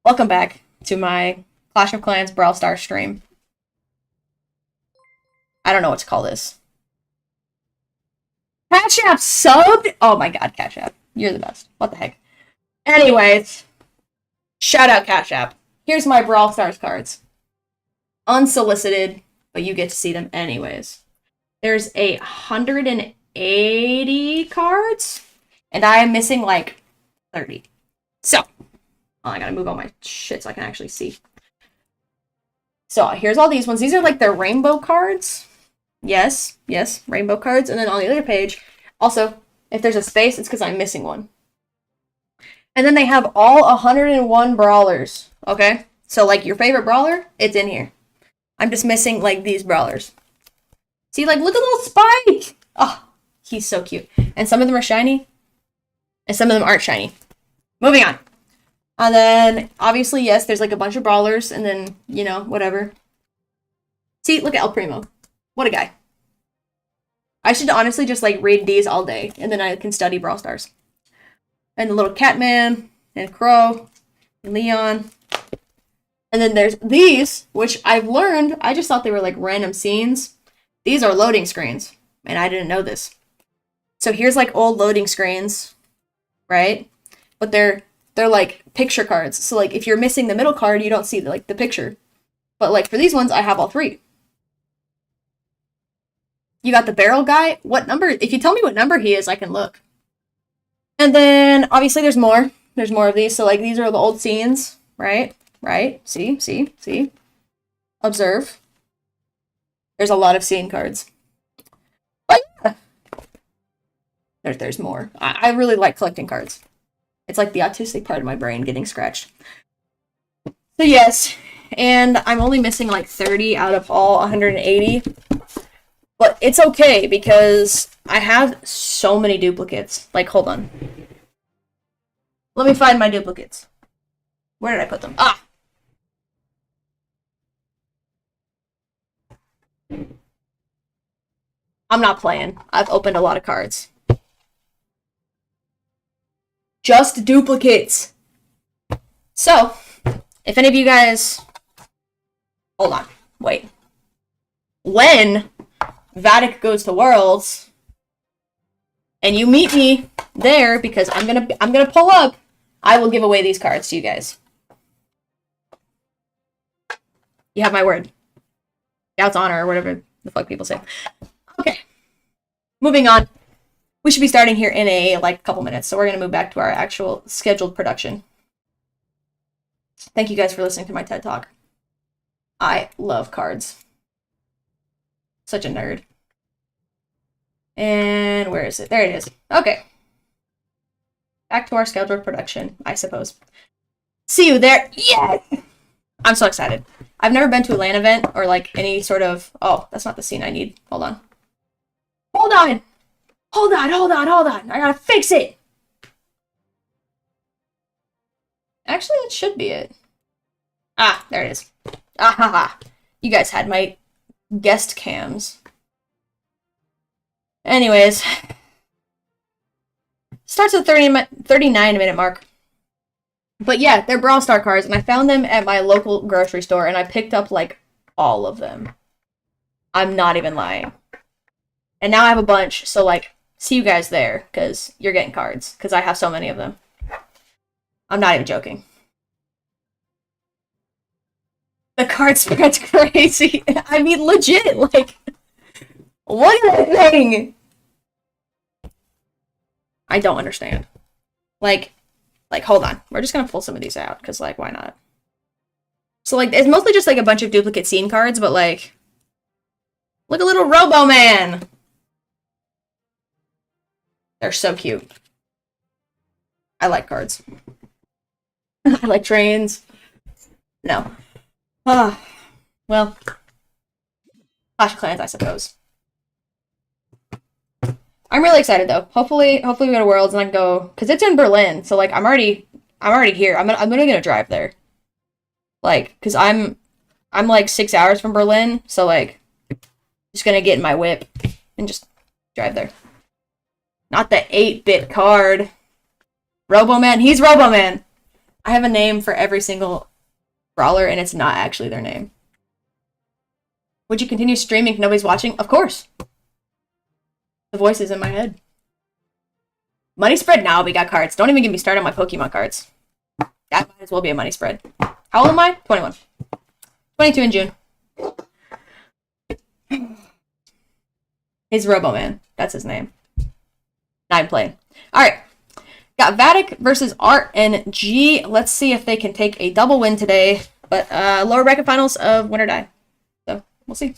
Welcome back to my Clash of Clans Brawl Stars stream. I don't know what to call this. Cash App subbed? Oh my god, Cash App. You're the best. What the heck? Anyways, shout out Cash App. Here's my Brawl Stars cards. Unsolicited, but you get to see them anyways. There's 180 cards, and I am missing like 30. So, I gotta move all my shit so I can actually see. So, here's all these ones. These are like their rainbow cards. Yes, rainbow cards. And then on the other page, also, if there's a space, it's because I'm missing one. And then they have all 101 brawlers, okay? So, like, your favorite brawler, it's in here. I'm just missing, like, these brawlers. See, like, look at little Spike! Oh, he's so cute. And some of them are shiny, and some of them aren't shiny. Moving on. And then, obviously, yes, there's, like, a bunch of brawlers, and then, you know, whatever. See, look at El Primo. What a guy. I should honestly just, like, read these all day, and then I can study Brawl Stars. And the little Catman, and Crow, and Leon. And then there's these, which I've learned, I just thought they were, like, random scenes. These are loading screens, and I didn't know this. So here's, like, old loading screens, right? But they're like, picture cards. So, like, if you're missing the middle card, you don't see, the picture. But, like, for these ones, I have all three. You got the barrel guy. What number? If you tell me what number he is, I can look. And then, obviously, there's more. There's more of these. So, like, these are the old scenes, right? Right? See? Observe. There's a lot of scene cards. But yeah. There's more. I really like collecting cards. It's like the autistic part of my brain getting scratched. So yes, and I'm only missing like 30 out of all 180. But it's okay because I have so many duplicates. Like, hold on. Let me find my duplicates. Where did I put them? Ah! I'm not playing. I've opened a lot of cards. Just duplicates. So, if any of you guys... Hold on. Wait. When Vatic goes to Worlds, and you meet me there, because I'm gonna pull up, I will give away these cards to you guys. You have my word. Scout's honor, or whatever the fuck people say. Okay. Moving on. We should be starting here in a couple minutes, so we're gonna move back to our actual scheduled production. Thank you guys for listening to my TED Talk. I love cards. Such a nerd. And where is it? There it is. Okay. Back to our scheduled production, I suppose. See you there. Yeah! I'm so excited. I've never been to a LAN event or any sort of... Oh, that's not the scene I need. Hold on. Hold on! Hold on, hold on, hold on. I gotta fix it! Actually, that should be it. Ah, there it is. Ah ha ha. You guys had my guest cams. Anyways. Starts at the 39-minute mark. But yeah, they're Brawl Star cards, and I found them at my local grocery store, and I picked up, all of them. I'm not even lying. And now I have a bunch, so, see you guys there, because you're getting cards, because I have so many of them. I'm not even joking. The card spread's crazy. I mean, legit, look at that thing! I don't understand. Hold on. We're just gonna pull some of these out, because, why not? So, it's mostly just, a bunch of duplicate scene cards, but, look at little Robo-Man! They're so cute. I like cards. I like trains. No. Well. Clash of Clans, I suppose. I'm really excited though. Hopefully we go to Worlds and I can go, because it's in Berlin. So I'm already here. I'm literally gonna drive there. Because I'm 6 hours from Berlin. So just gonna get in my whip and just drive there. Not the 8-bit card. Robo-Man. He's Robo-Man. I have a name for every single brawler, and it's not actually their name. Would you continue streaming if nobody's watching? Of course. The voice is in my head. Money spread? Now we got cards. Don't even get me started on my Pokemon cards. That might as well be a money spread. How old am I? 21. 22 in June. He's Robo-Man. That's his name. Now I'm playing. Alright. Got Vatic versus RNG. Let's see if they can take a double win today. But lower bracket finals of win or die. So we'll see.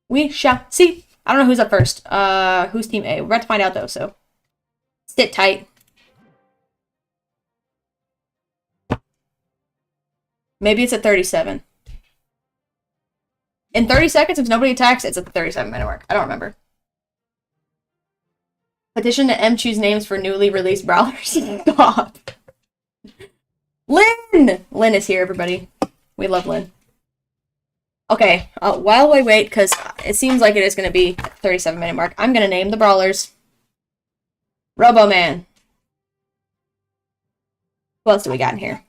We shall see. I don't know who's up first. Who's team A? We're about to find out though, so sit tight. Maybe it's at 37. In 30 seconds, if nobody attacks, it's at the 37-minute mark. I don't remember. Petition to choose names for newly released brawlers. Stop. Lynn! Lynn is here, everybody. We love Lynn. Okay, while we wait, because it seems like it is going to be 37-minute mark, I'm going to name the brawlers. Robo-Man. Who else do we got in here?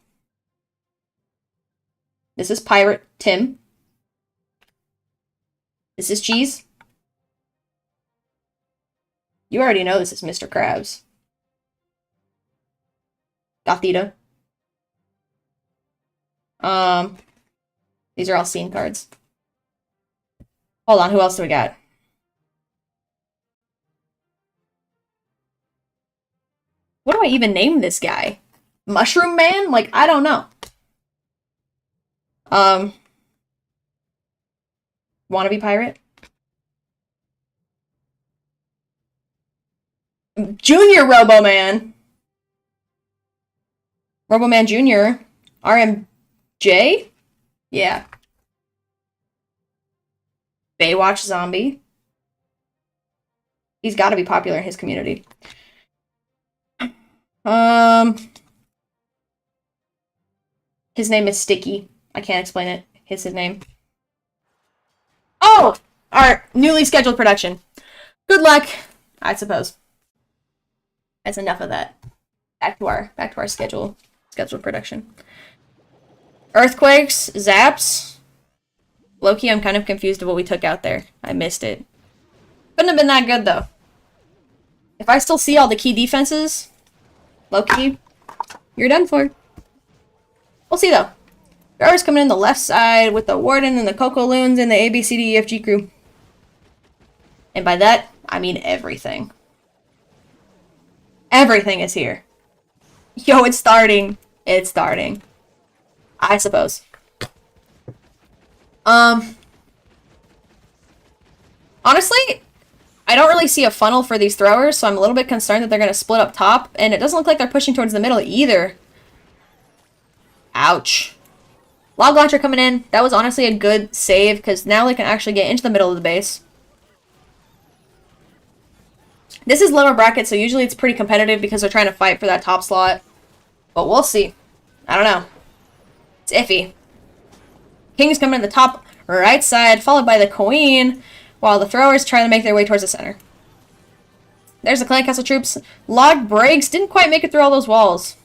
This is Pirate Tim. This is Cheese. You already know this is Mr. Krabs. Gothita. These are all scene cards. Hold on, who else do we got? What do I even name this guy? Mushroom Man? I don't know. Wannabe Pirate? Junior Robo-Man. Robo-Man Junior. RMJ? Yeah. Baywatch Zombie. He's got to be popular in his community. His name is Sticky. I can't explain it. His name. Oh! Our newly scheduled production. Good luck, I suppose. That's enough of that. Back to our scheduled production. Earthquakes, zaps. Loki, I'm kind of confused of what we took out there. I missed it. Couldn't have been that good though. If I still see all the key defenses, Loki, you're done for. We'll see though. Throwers coming in the left side with the Warden and the Coco Loons and the ABCDEFG crew. And by that, I mean everything. Everything is here. Yo, it's starting. It's starting. I suppose. Honestly, I don't really see a funnel for these throwers, so I'm a little bit concerned that they're going to split up top, and it doesn't look like they're pushing towards the middle either. Ouch. Log launcher coming in. That was honestly a good save, because now they can actually get into the middle of the base. This is lower bracket, so usually it's pretty competitive because they're trying to fight for that top slot. But we'll see. I don't know. It's iffy. King's coming in the top right side, followed by the Queen, while the throwers try to make their way towards the center. There's the Clan Castle troops. Log breaks. Didn't quite make it through all those walls.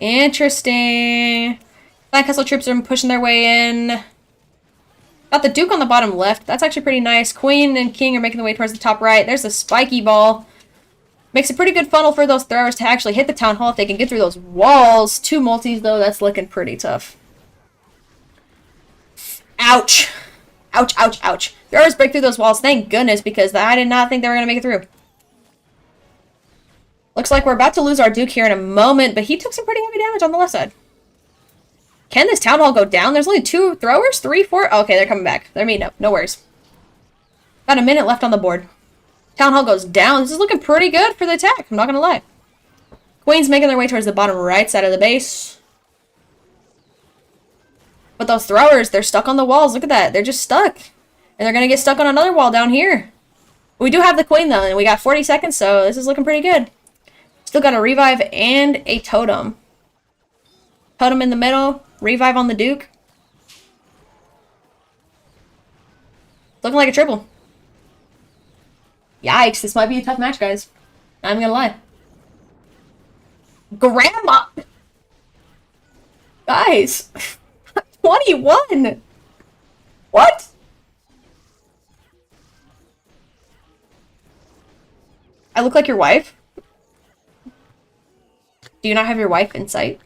Interesting. Clan Castle troops are pushing their way in. Got the Duke on the bottom left. That's actually pretty nice. Queen and King are making their way towards the top right. There's the spiky ball. Makes a pretty good funnel for those throwers to actually hit the Town Hall if they can get through those walls. 2 multis, though. That's looking pretty tough. Ouch. Ouch, ouch, ouch. Throwers break through those walls. Thank goodness, because I did not think they were going to make it through. Looks like we're about to lose our Duke here in a moment, but he took some pretty heavy damage on the left side. Can this Town Hall go down? There's only 2 throwers? 3, 4? Okay, they're coming back. They're meeting up. No worries. About a minute left on the board. Town Hall goes down. This is looking pretty good for the attack. I'm not going to lie. Queen's making their way towards the bottom right side of the base. But those throwers, they're stuck on the walls. Look at that. They're just stuck. And they're going to get stuck on another wall down here. We do have the Queen, though, and we got 40 seconds, so this is looking pretty good. Still got a revive and a totem. Totem in the middle. Revive on the Duke. Looking like a triple. Yikes, this might be a tough match, guys. Not even gonna lie. Grandma! Guys! 21! What? I look like your wife? Do you not have your wife in sight?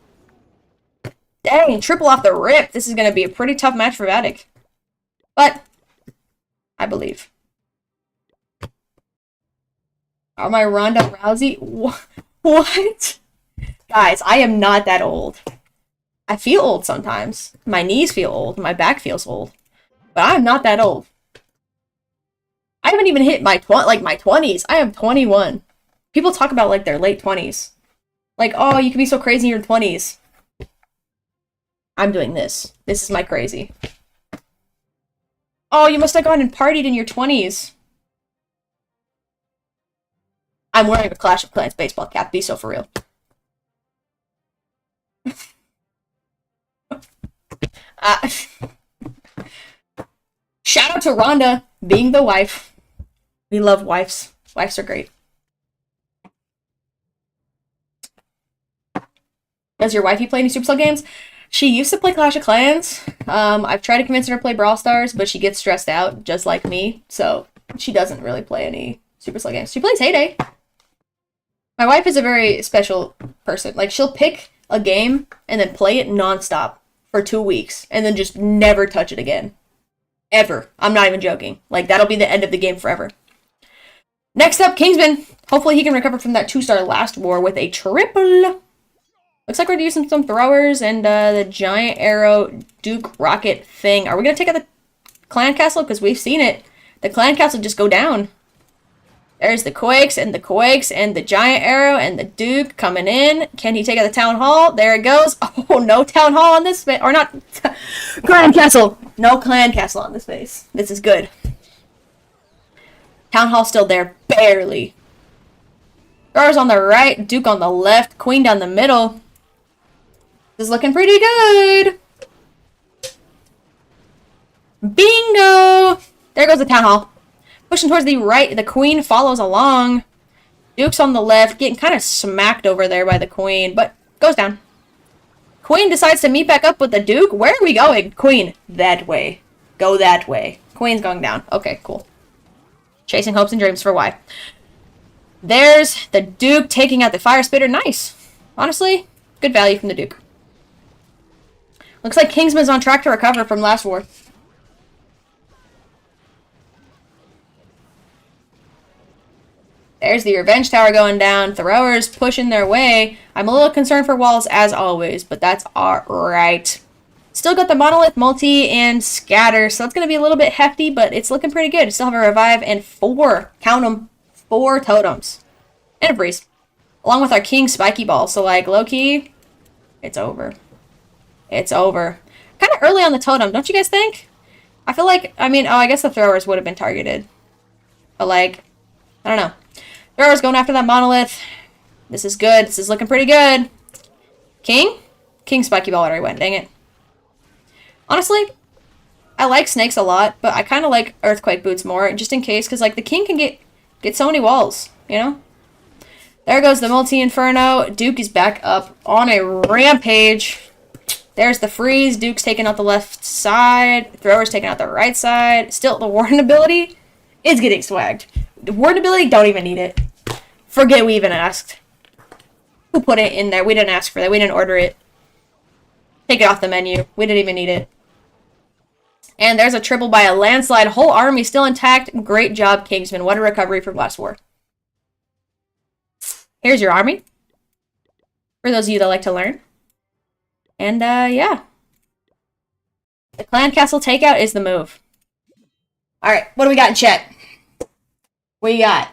Dang, triple off the rip. This is going to be a pretty tough match for Vatic. But, I believe. Are my Ronda Rousey? What? Guys, I am not that old. I feel old sometimes. My knees feel old. My back feels old. But I'm not that old. I haven't even hit my 20s. I am 21. People talk about like their late 20s. Like, oh, you can be so crazy in your 20s. I'm doing this. This is my crazy. Oh, you must have gone and partied in your 20s. I'm wearing a Clash of Clans baseball cap. Be so for real. Shout out to Rhonda being the wife. We love wives. Wives are great. Does your wifey play any Supercell games? She used to play Clash of Clans. I've tried to convince her to play Brawl Stars, but she gets stressed out, just like me. So she doesn't really play any Supercell games. She plays Heyday. My wife is a very special person. Like, she'll pick a game and then play it nonstop for 2 weeks, and then just never touch it again. Ever. I'm not even joking. Like, that'll be the end of the game forever. Next up, Kingsman. Hopefully he can recover from that 2-star last war with a triple. Looks like we're using some throwers and the giant arrow Duke rocket thing. Are we going to take out the clan castle? Because we've seen it. The clan castle just go down. There's the Quakes and the giant arrow and the Duke coming in. Can he take out the town hall? There it goes. Oh, no town hall on this space. Or not. Clan castle. No clan castle on this space. This is good. Town hall still there. Barely. Throwers on the right. Duke on the left. Queen down the middle. This is looking pretty good. Bingo! There goes the Town Hall. Pushing towards the right. The Queen follows along. Duke's on the left, getting kind of smacked over there by the Queen, but goes down. Queen decides to meet back up with the Duke. Where are we going? Queen, that way. Go that way. Queen's going down. Okay, cool. Chasing hopes and dreams for why. There's the Duke taking out the Fire Spitter. Nice. Honestly, good value from the Duke. Looks like Kingsman's on track to recover from last war. There's the Revenge Tower going down. Throwers pushing their way. I'm a little concerned for walls as always, but that's alright. Still got the Monolith, Multi, and Scatter, so it's going to be a little bit hefty, but it's looking pretty good. Still have a Revive and 4, count them, 4 totems. And a Breeze. Along with our King Spiky Ball, so like, low-key, it's over. It's over. Kind of early on the totem, don't you guys think? I feel like, I mean, oh, I guess the Throwers would have been targeted. But like, I don't know. Throwers going after that Monolith. This is good. This is looking pretty good. King? King Spiky Ball already went. Dang it. Honestly, I like Snakes a lot, but I kind of like Earthquake Boots more, just in case, because like the King can get so many walls, you know? There goes the Multi-Inferno. Duke is back up on a rampage. There's the Freeze. Duke's taking out the left side. Throwers taking out the right side. Still, the Warden ability is getting swagged. The Warden ability, don't even need it. Forget we even asked. Who put it in there? We didn't ask for that. We didn't order it. Take it off the menu. We didn't even need it. And there's a triple by a landslide. Whole army still intact. Great job, Kingsman. What a recovery from last war. Here's your army. For those of you that like to learn. And, yeah. The Clan Castle takeout is the move. Alright, what do we got in chat? What you got?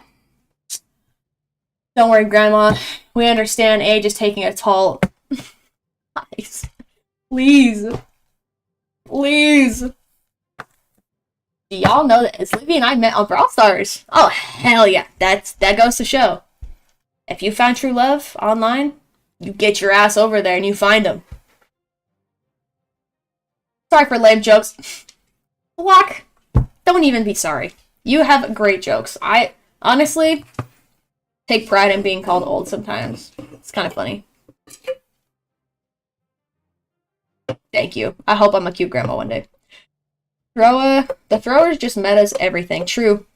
Don't worry, Grandma. We understand age is taking a toll. Nice. Please. Please. Do y'all know that Sleepy and I met on Brawl Stars? Oh, hell yeah. That goes to show. If you found true love online, you get your ass over there and you find them. Sorry for lame jokes. Block. Don't even be sorry. You have great jokes. I honestly take pride in being called old sometimes. It's kind of funny. Thank you. I hope I'm a cute grandma one day. The Throwers just metas everything. True.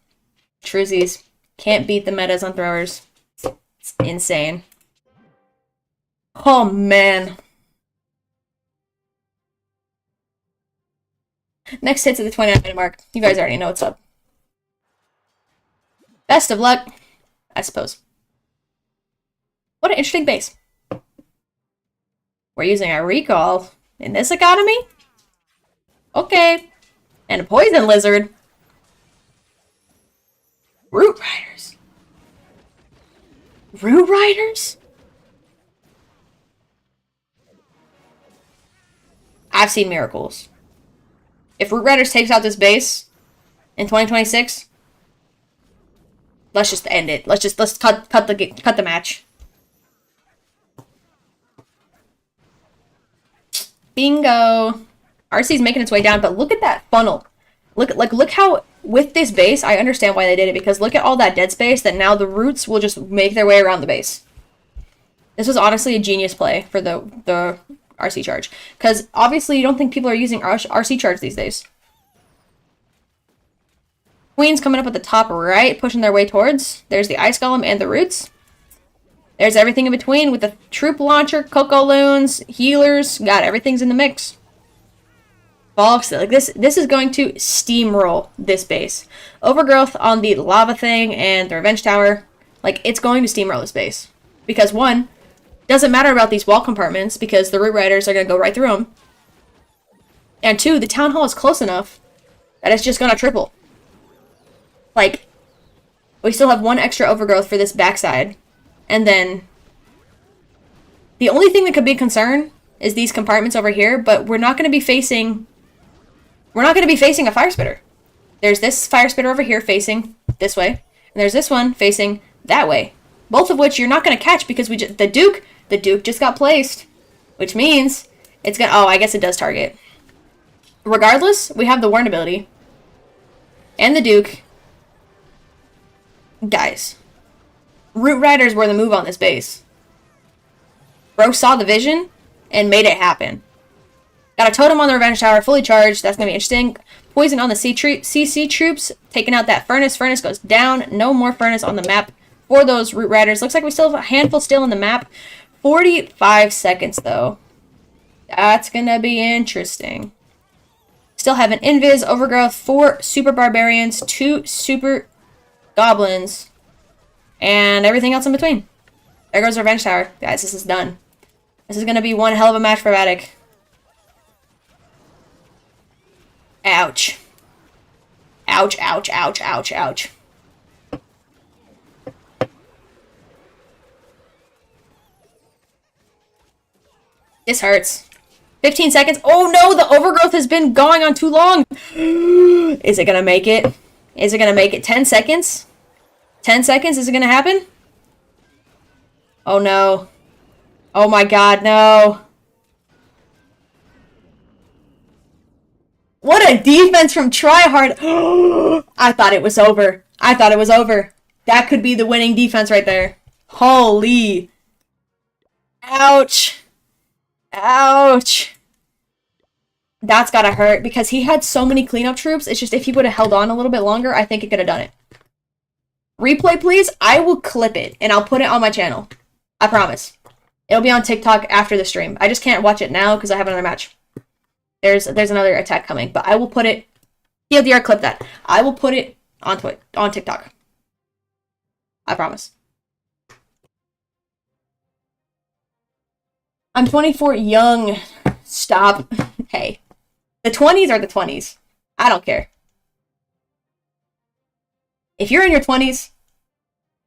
Truesies. Can't beat the metas on Throwers. It's insane. Oh, man. Next hits at the 29-minute mark. You guys already know what's up. Best of luck, I suppose. What an interesting base. We're using a recall in this economy? Okay. And a poison lizard. Root Riders. Root Riders? I've seen miracles. If Root Riders takes out this base in 2026, let's just end it. Let's cut the match. Bingo. RC's making its way down, but look at that funnel. Look how with this base, I understand why they did it, because look at all that dead space that now the roots will just make their way around the base. This was honestly a genius play for the RC charge, because obviously you don't think people are using RC charge these days. Queen's coming up at the top right, pushing their way towards. There's the Ice Golem and the roots. There's everything in between with the troop launcher, Coco Loons, healers. God, everything's in the mix. Bulks, like this is going to steamroll this base. Overgrowth on the lava thing and the Revenge Tower. Like, it's going to steamroll this base. Because one, doesn't matter about these wall compartments because the Root Riders are going to go right through them. And two, the Town Hall is close enough that it's just going to triple. Like, we still have one extra overgrowth for this backside. And then the only thing that could be a concern is these compartments over here, but we're not going to be facing a Fire Spitter. There's this Fire Spitter over here facing this way, and there's this one facing that way. Both of which you're not going to catch because the Duke just got placed, which means it's going to, oh, I guess it does target. Regardless, we have the Warren ability. And the Duke. Guys. Root Riders were the move on this base. Bro saw the vision and made it happen. Got a totem on the Revenge Tower, fully charged. That's going to be interesting. Poison on the CC troops. Taking out that Furnace. Furnace goes down. No more Furnace on the map for those Root Riders. Looks like we still have a handful still in the map. 45 seconds, though. That's going to be interesting. Still have an Invis, Overgrowth, 4 Super Barbarians, 2 Super Goblins, and everything else in between. There goes Revenge Tower. Guys, this is done. This is going to be one hell of a match for Vatic. Ouch. Ouch, ouch, ouch, ouch, ouch. This hurts. 15 seconds. Oh no, the Overgrowth has been going on too long. Is it going to make it? Is it going to make it? 10 seconds? 10 seconds? Is it going to happen? Oh no. Oh my god, no. What a defense from Tryhard. I thought it was over. I thought it was over. That could be the winning defense right there. Holy. Ouch. Ouch. That's gotta hurt because he had so many cleanup troops. It's just if he would have held on a little bit longer, I think he could have done it. Replay, please. I will clip it and I'll put it on my channel. I promise. It'll be on TikTok after the stream. I just can't watch it now because I have another match. There's another attack coming, but I will put it. TLDR, clip that. I will put it on TikTok. I promise. I'm 24, young. Stop. Hey. The 20s are the 20s. I don't care. If you're in your 20s,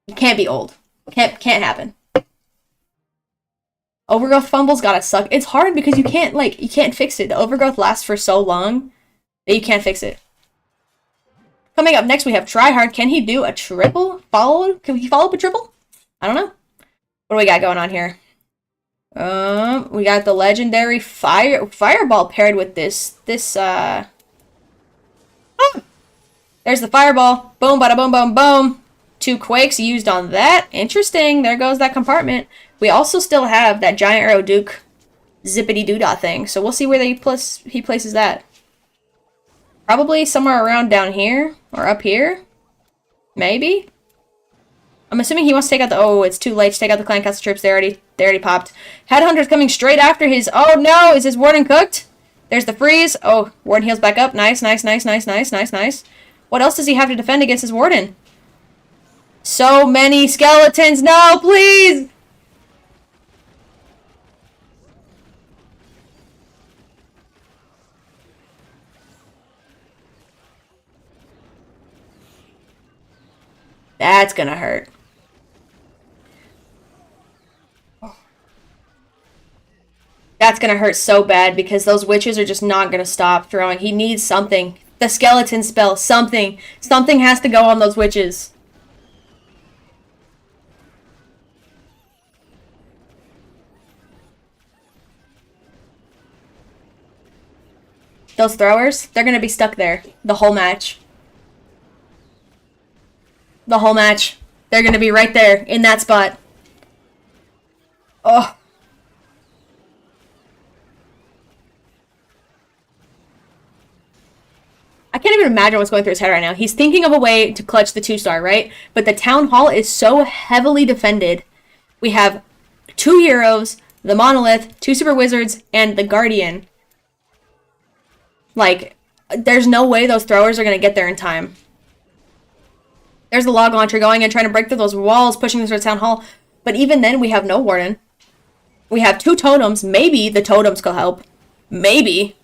you can't be old. Can't happen. Overgrowth fumbles gotta suck. It's hard because you can't fix it. The overgrowth lasts for so long that you can't fix it. Coming up next, we have Tryhard. Can he do a triple follow? Can he follow up a triple? I don't know. What do we got going on here? We got the legendary fireball paired with this. There's the fireball. Boom, bada boom, boom, boom. 2 quakes used on that. Interesting. There goes that compartment. We also still have that Giant Arrow Duke zippity doodah thing. So we'll see where he places that. Probably somewhere around down here or up here. Maybe. I'm assuming he wants to take out the... Oh, it's too late to take out the Clan Castle troops. They already popped. Headhunter's coming straight after his... Oh, no! Is his Warden cooked? There's the freeze. Oh, Warden heals back up. Nice, nice, nice, nice, nice, nice, nice. What else does he have to defend against his Warden? So many skeletons. No, please! That's gonna hurt. That's gonna hurt so bad because those witches are just not gonna stop throwing. He needs something. The skeleton spell. Something. Something has to go on those witches. Those throwers, they're gonna be stuck there the whole match. The whole match. They're gonna be right there in that spot. Oh. I can't even imagine what's going through his head right now. He's thinking of a way to clutch the 2-star, right? But the Town Hall is so heavily defended. We have 2 heroes, the Monolith, 2 Super Wizards, and the Guardian. Like, there's no way those throwers are going to get there in time. There's the log launcher going and trying to break through those walls, pushing through the Town Hall. But even then, we have no Warden. We have 2 totems. Maybe the totems could help. Maybe.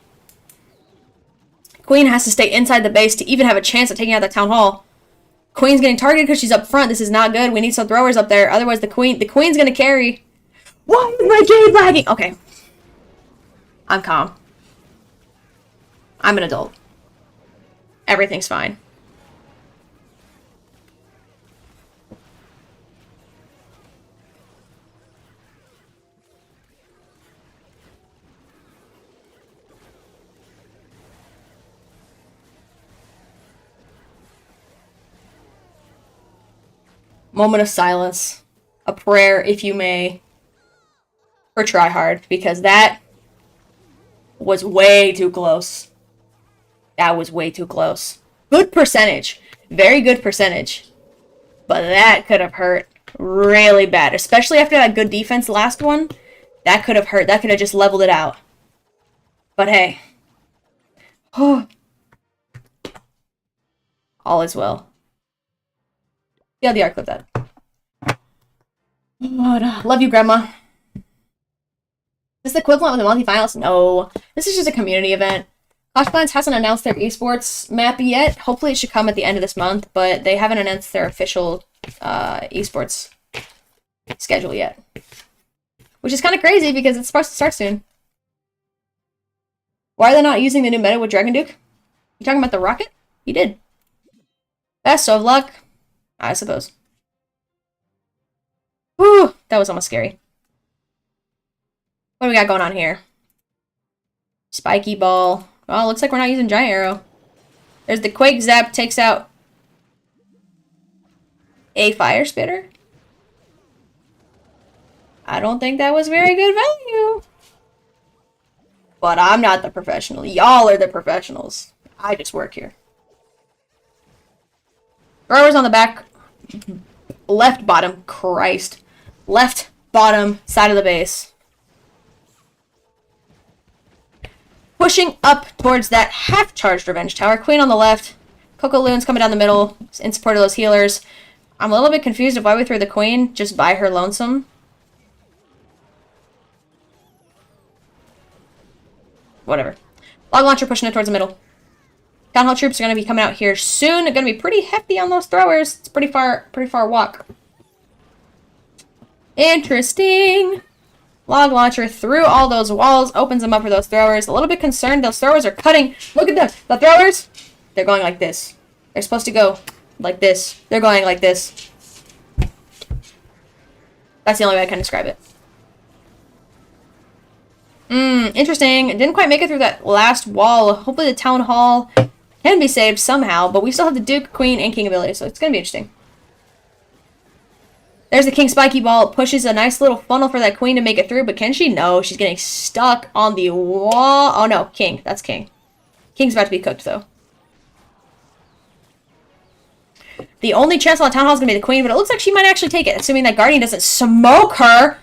Queen has to stay inside the base to even have a chance at taking out the Town Hall. Queen's getting targeted because she's up front. This is not good. We need some throwers up there. Otherwise, the Queen's going to carry. Why is my Jade lagging? Okay. I'm calm. I'm an adult. Everything's fine. moment of silence, a prayer, if you may, for tryhard, because that was way too close. That was way too close. Good percentage. Very good percentage. But that could have hurt really bad, especially after that good defense last one. That could have hurt. That could have just leveled it out. But hey. All is well. Yeah, the art clip that. Love you, Grandma. Is this the equivalent of the multi-finals? No. This is just a community event. Clash Clans hasn't announced their esports map yet. Hopefully it should come at the end of this month, but they haven't announced their official esports schedule yet. Which is kind of crazy because it's supposed to start soon. Why are they not using the new meta with Dragon Duke? You talking about the rocket? He did. Best of luck, I suppose. Whew, that was almost scary. What do we got going on here? Spiky ball. Oh, looks like we're not using Giant Arrow. There's the Quake Zap, takes out a Fire Spitter. I don't think that was very good value. But I'm not the professional. Y'all are the professionals. I just work here. Throwers on the back. Left bottom. Christ. Left bottom side of the base. Pushing up towards that half-charged Revenge Tower. Queen on the left. Coco Loon's coming down the middle in support of those healers. I'm a little bit confused of why we threw the Queen just by her lonesome. Whatever. Log Launcher pushing it towards the middle. Town Hall troops are going to be coming out here soon. They're going to be pretty hefty on those throwers. It's pretty far walk. Interesting. Log Launcher through all those walls, opens them up for those throwers. A little bit concerned. Those throwers are cutting. Look at them. The throwers, they're going like this. They're supposed to go like this. They're going like this. That's the only way I can describe it. Interesting. Didn't quite make it through that last wall. Hopefully the Town Hall can be saved somehow, but we still have the Duke, Queen, and King ability, so it's going to be interesting. There's the King Spiky Ball. It pushes a nice little funnel for that Queen to make it through, but can she? No, she's getting stuck on the wall. Oh no, King. That's King. King's about to be cooked, though. The only chance on the Town Hall is going to be the Queen, but it looks like she might actually take it, assuming that Guardian doesn't smoke her.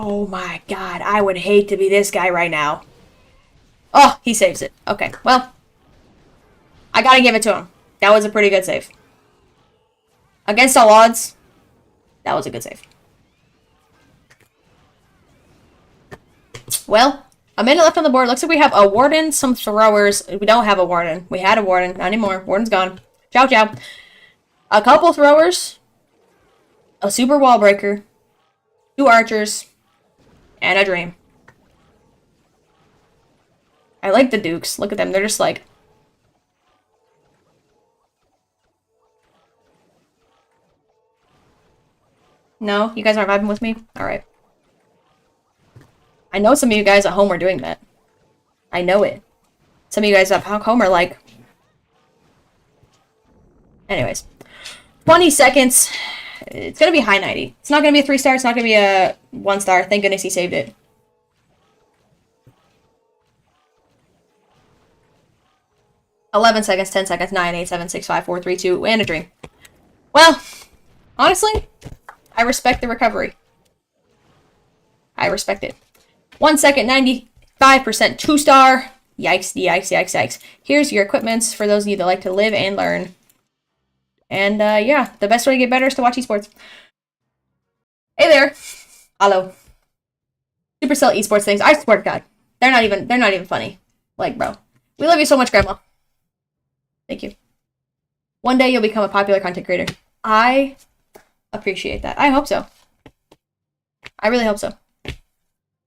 Oh my god, I would hate to be this guy right now. Oh, he saves it. Okay, well, I gotta give it to him. That was a pretty good save. Against all odds, that was a good save. Well, a minute left on the board. Looks like we have a Warden, some throwers. We don't have a Warden. We had a Warden. Not anymore. Warden's gone. Ciao, ciao. A couple throwers. A super wall breaker. 2 archers. And a Dream. I like the Dukes. Look at them. They're just like... No? You guys aren't vibing with me? Alright. I know some of you guys at home are doing that. I know it. Some of you guys at home are like... Anyways. 20 seconds. It's going to be high 90. It's not going to be a 3-star. It's not going to be a 1-star. Thank goodness he saved it. $11 seconds, 10 seconds, 9, 8, 7, 6, 5, 4, 3, 2, and a Dream. Well, honestly, I respect the recovery. I respect it. 1 second, 95%, 2-star. Yikes, yikes, yikes, yikes. Here's your equipments for those of you that like to live and learn. And, yeah, the best way to get better is to watch esports. Hey there. Hello. Supercell esports things. I swear to God. They're not even funny. Like, bro. We love you so much, Grandma. Thank you. One day you'll become a popular content creator. I appreciate that. I hope so. I really hope so.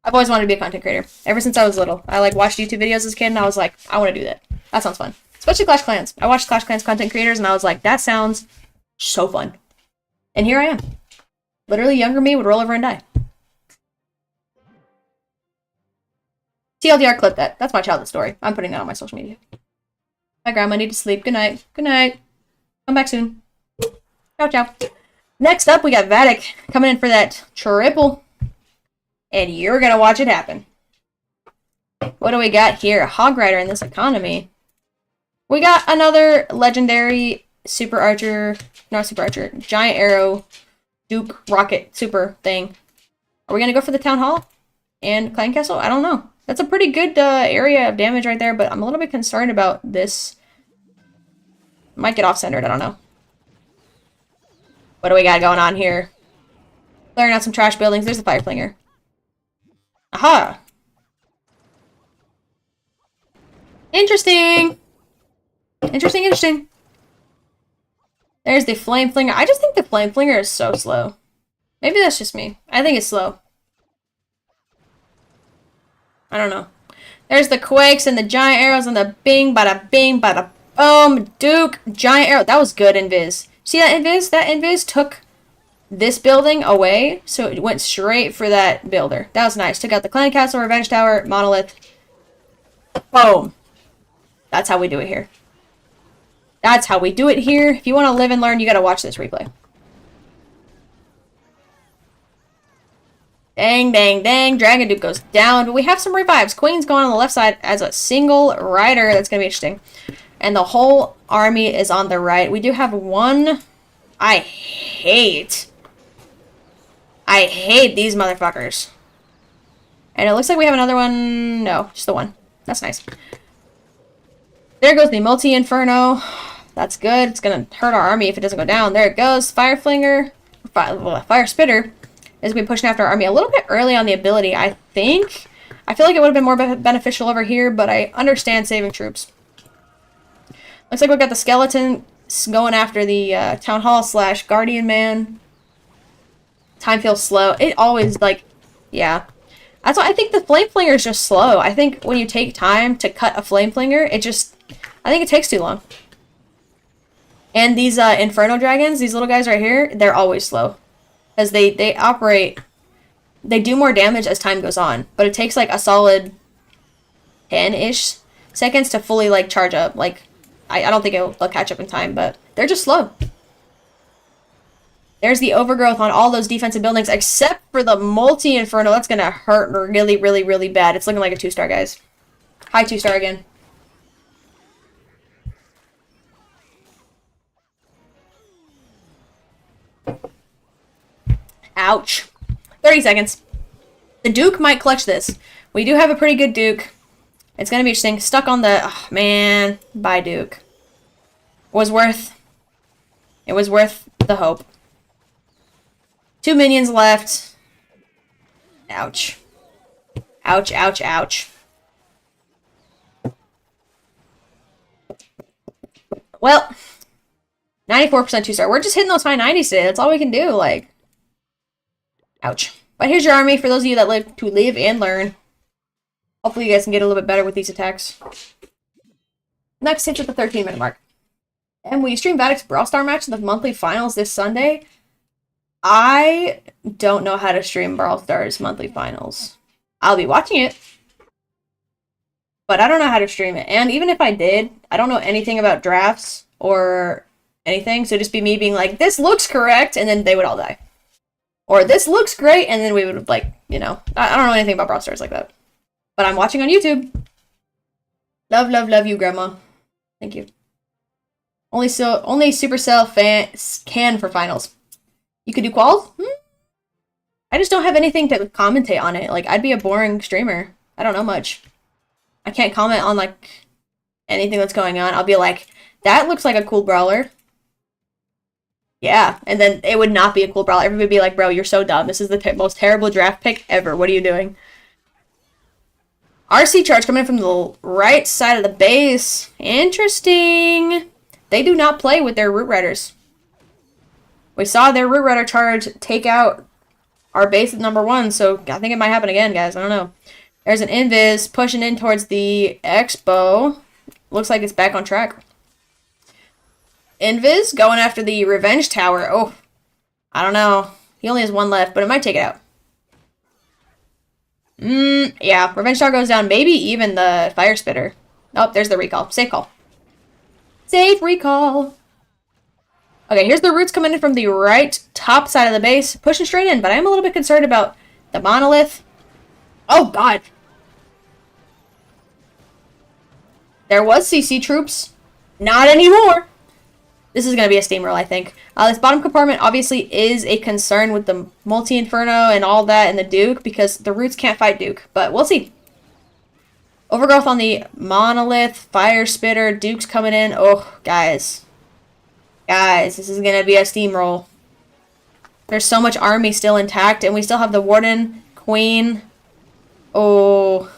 I've always wanted to be a content creator. Ever since I was little. I, like, watched YouTube videos as a kid, and I was like, I want to do that. That sounds fun. Especially Clash Clans. I watched Clash Clans content creators, and I was like, that sounds so fun. And here I am. Literally, younger me would roll over and die. TLDR clip that. That's my childhood story. I'm putting that on my social media. My grandma need to sleep. Good night. Good night. Come back soon. Ciao, ciao. Next up, we got Vatic coming in for that triple. And you're going to watch it happen. What do we got here? Hog Rider in this economy. We got another legendary Super Archer. Not Super Archer. Giant Arrow. Duke Rocket Super thing. Are we going to go for the Town Hall? And Clan Castle? I don't know. That's a pretty good area of damage right there, but I'm a little bit concerned about this. Might get off-centered, I don't know. What do we got going on here? Clearing out some trash buildings. There's the Fire Flinger. Aha! Interesting! Interesting. There's the Flame Flinger. I just think the Flame Flinger is so slow. Maybe that's just me. I think it's slow. I don't know. There's the Quakes and the Giant Arrows and the bing, bada boom. Duke, Giant Arrow. That was good, Invis. See that Invis? That Invis took this building away, so it went straight for that builder. That was nice. Took out the Clan Castle, Revenge Tower, Monolith. Boom. That's how we do it here. That's how we do it here. If you want to live and learn, you got to watch this replay. Dang. Dragon Duke goes down. But we have some revives. Queen's going on the left side as a single rider. That's going to be interesting. And the whole army is on the right. We do have one. I hate these motherfuckers. And it looks like we have another one. No, just the one. That's nice. There goes the multi-inferno. That's good. It's going to hurt our army if it doesn't go down. There it goes. Fire Flinger. Fire Spitter is going to be pushing after our army a little bit early on the ability, I think. I feel like it would have been more beneficial over here, but I understand saving troops. Looks like we've got the skeleton going after the Town Hall / Guardian Man. Time feels slow. It always, like, yeah. That's why I think the Flame Flinger is just slow. I think when you take time to cut a Flame Flinger, I think it takes too long. And these Inferno Dragons, these little guys right here, they're always slow. Because they operate, they do more damage as time goes on. But it takes, like, a solid 10-ish seconds to fully, like, charge up. Like, I don't think they'll catch up in time, but they're just slow. There's the overgrowth on all those defensive buildings, except for the multi-inferno. That's going to hurt really bad. It's looking like a 2-star, guys. High 2-star again. Ouch. 30 seconds. The Duke might clutch this. We do have a pretty good Duke. It's going to be interesting. Stuck on the... Oh, man. Bye, Duke. It was worth the hope. 2 minions left. Ouch. Ouch. Well, 94% 2-star. We're just hitting those high 90s today. That's all we can do. Like, ouch. But here's your army for those of you that live and learn. Hopefully you guys can get a little bit better with these attacks. Next, hit at the 13-minute mark. And will you stream Vatic's Brawl Star match in the monthly finals this Sunday? I don't know how to stream Brawl Stars monthly finals. I'll be watching it, but I don't know how to stream it. And even if I did, I don't know anything about drafts or anything. So just be me being like, this looks correct, and then they would all die. Or this looks great, and then we would, like, you know, I don't know anything about Brawl Stars like that. But I'm watching on YouTube. Love you, Grandma. Thank you. Only Supercell fans can for finals. You could do quals? I just don't have anything to commentate on it. Like, I'd be a boring streamer. I don't know much. I can't comment on, like, anything that's going on. I'll be like, that looks like a cool brawler. Yeah, and then it would not be a cool brawler. Everybody would be like, bro, you're so dumb. This is the most terrible draft pick ever. What are you doing? RC charge coming in from the right side of the base. Interesting. They do not play with their Root Riders. We saw their Root Rider charge take out our base at #1, so I think it might happen again, guys. I don't know. There's an Invis pushing in towards the Expo. Looks like it's back on track. Invis going after the Revenge Tower. Oh, I don't know. He only has one left, but it might take it out. Yeah, Revenge Tower goes down. Maybe even the Fire Spitter. Oh, there's the recall. Safe call. Safe recall. Okay, here's the roots coming in from the right top side of the base. Pushing straight in, but I'm a little bit concerned about the monolith. Oh, God. There was CC troops. Not anymore. This is going to be a steamroll, I think. This bottom compartment obviously is a concern with the multi-inferno and all that and the Duke because the roots can't fight Duke, but we'll see. Overgrowth on the monolith, fire spitter, Duke's coming in. Oh, guys. Guys, this is going to be a steamroll. There's so much army still intact, and we still have the Warden, Queen. Oh.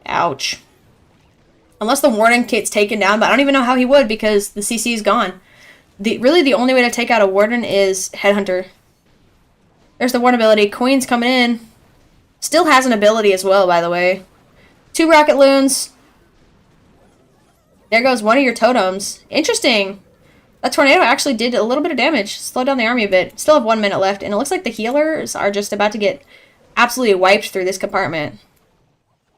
Ouch. Unless the Warden gets taken down, but I don't even know how he would because the CC is gone. Really, the only way to take out a Warden is Headhunter. There's the Warden ability. Queen's coming in. Still has an ability as well, by the way. 2 Rocket Loons. There goes one of your totems. Interesting. That tornado actually did a little bit of damage. Slowed down the army a bit. Still have 1 minute left, and it looks like the healers are just about to get absolutely wiped through this compartment.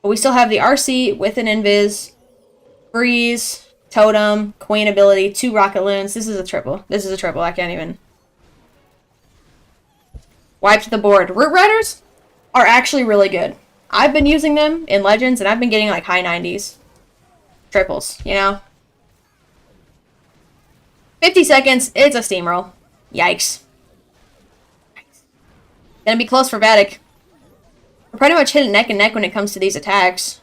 But we still have the RC with an invis. Breeze, totem, queen ability, 2 rocket loons. This is a triple. This is a triple. I can't even. Wiped the board. Root Riders are actually really good. I've been using them in Legends, and I've been getting like high 90s. Triples, you know? 50 seconds. It's a steamroll. Yikes. Gonna be close for Vatic. We're pretty much hitting neck and neck when it comes to these attacks.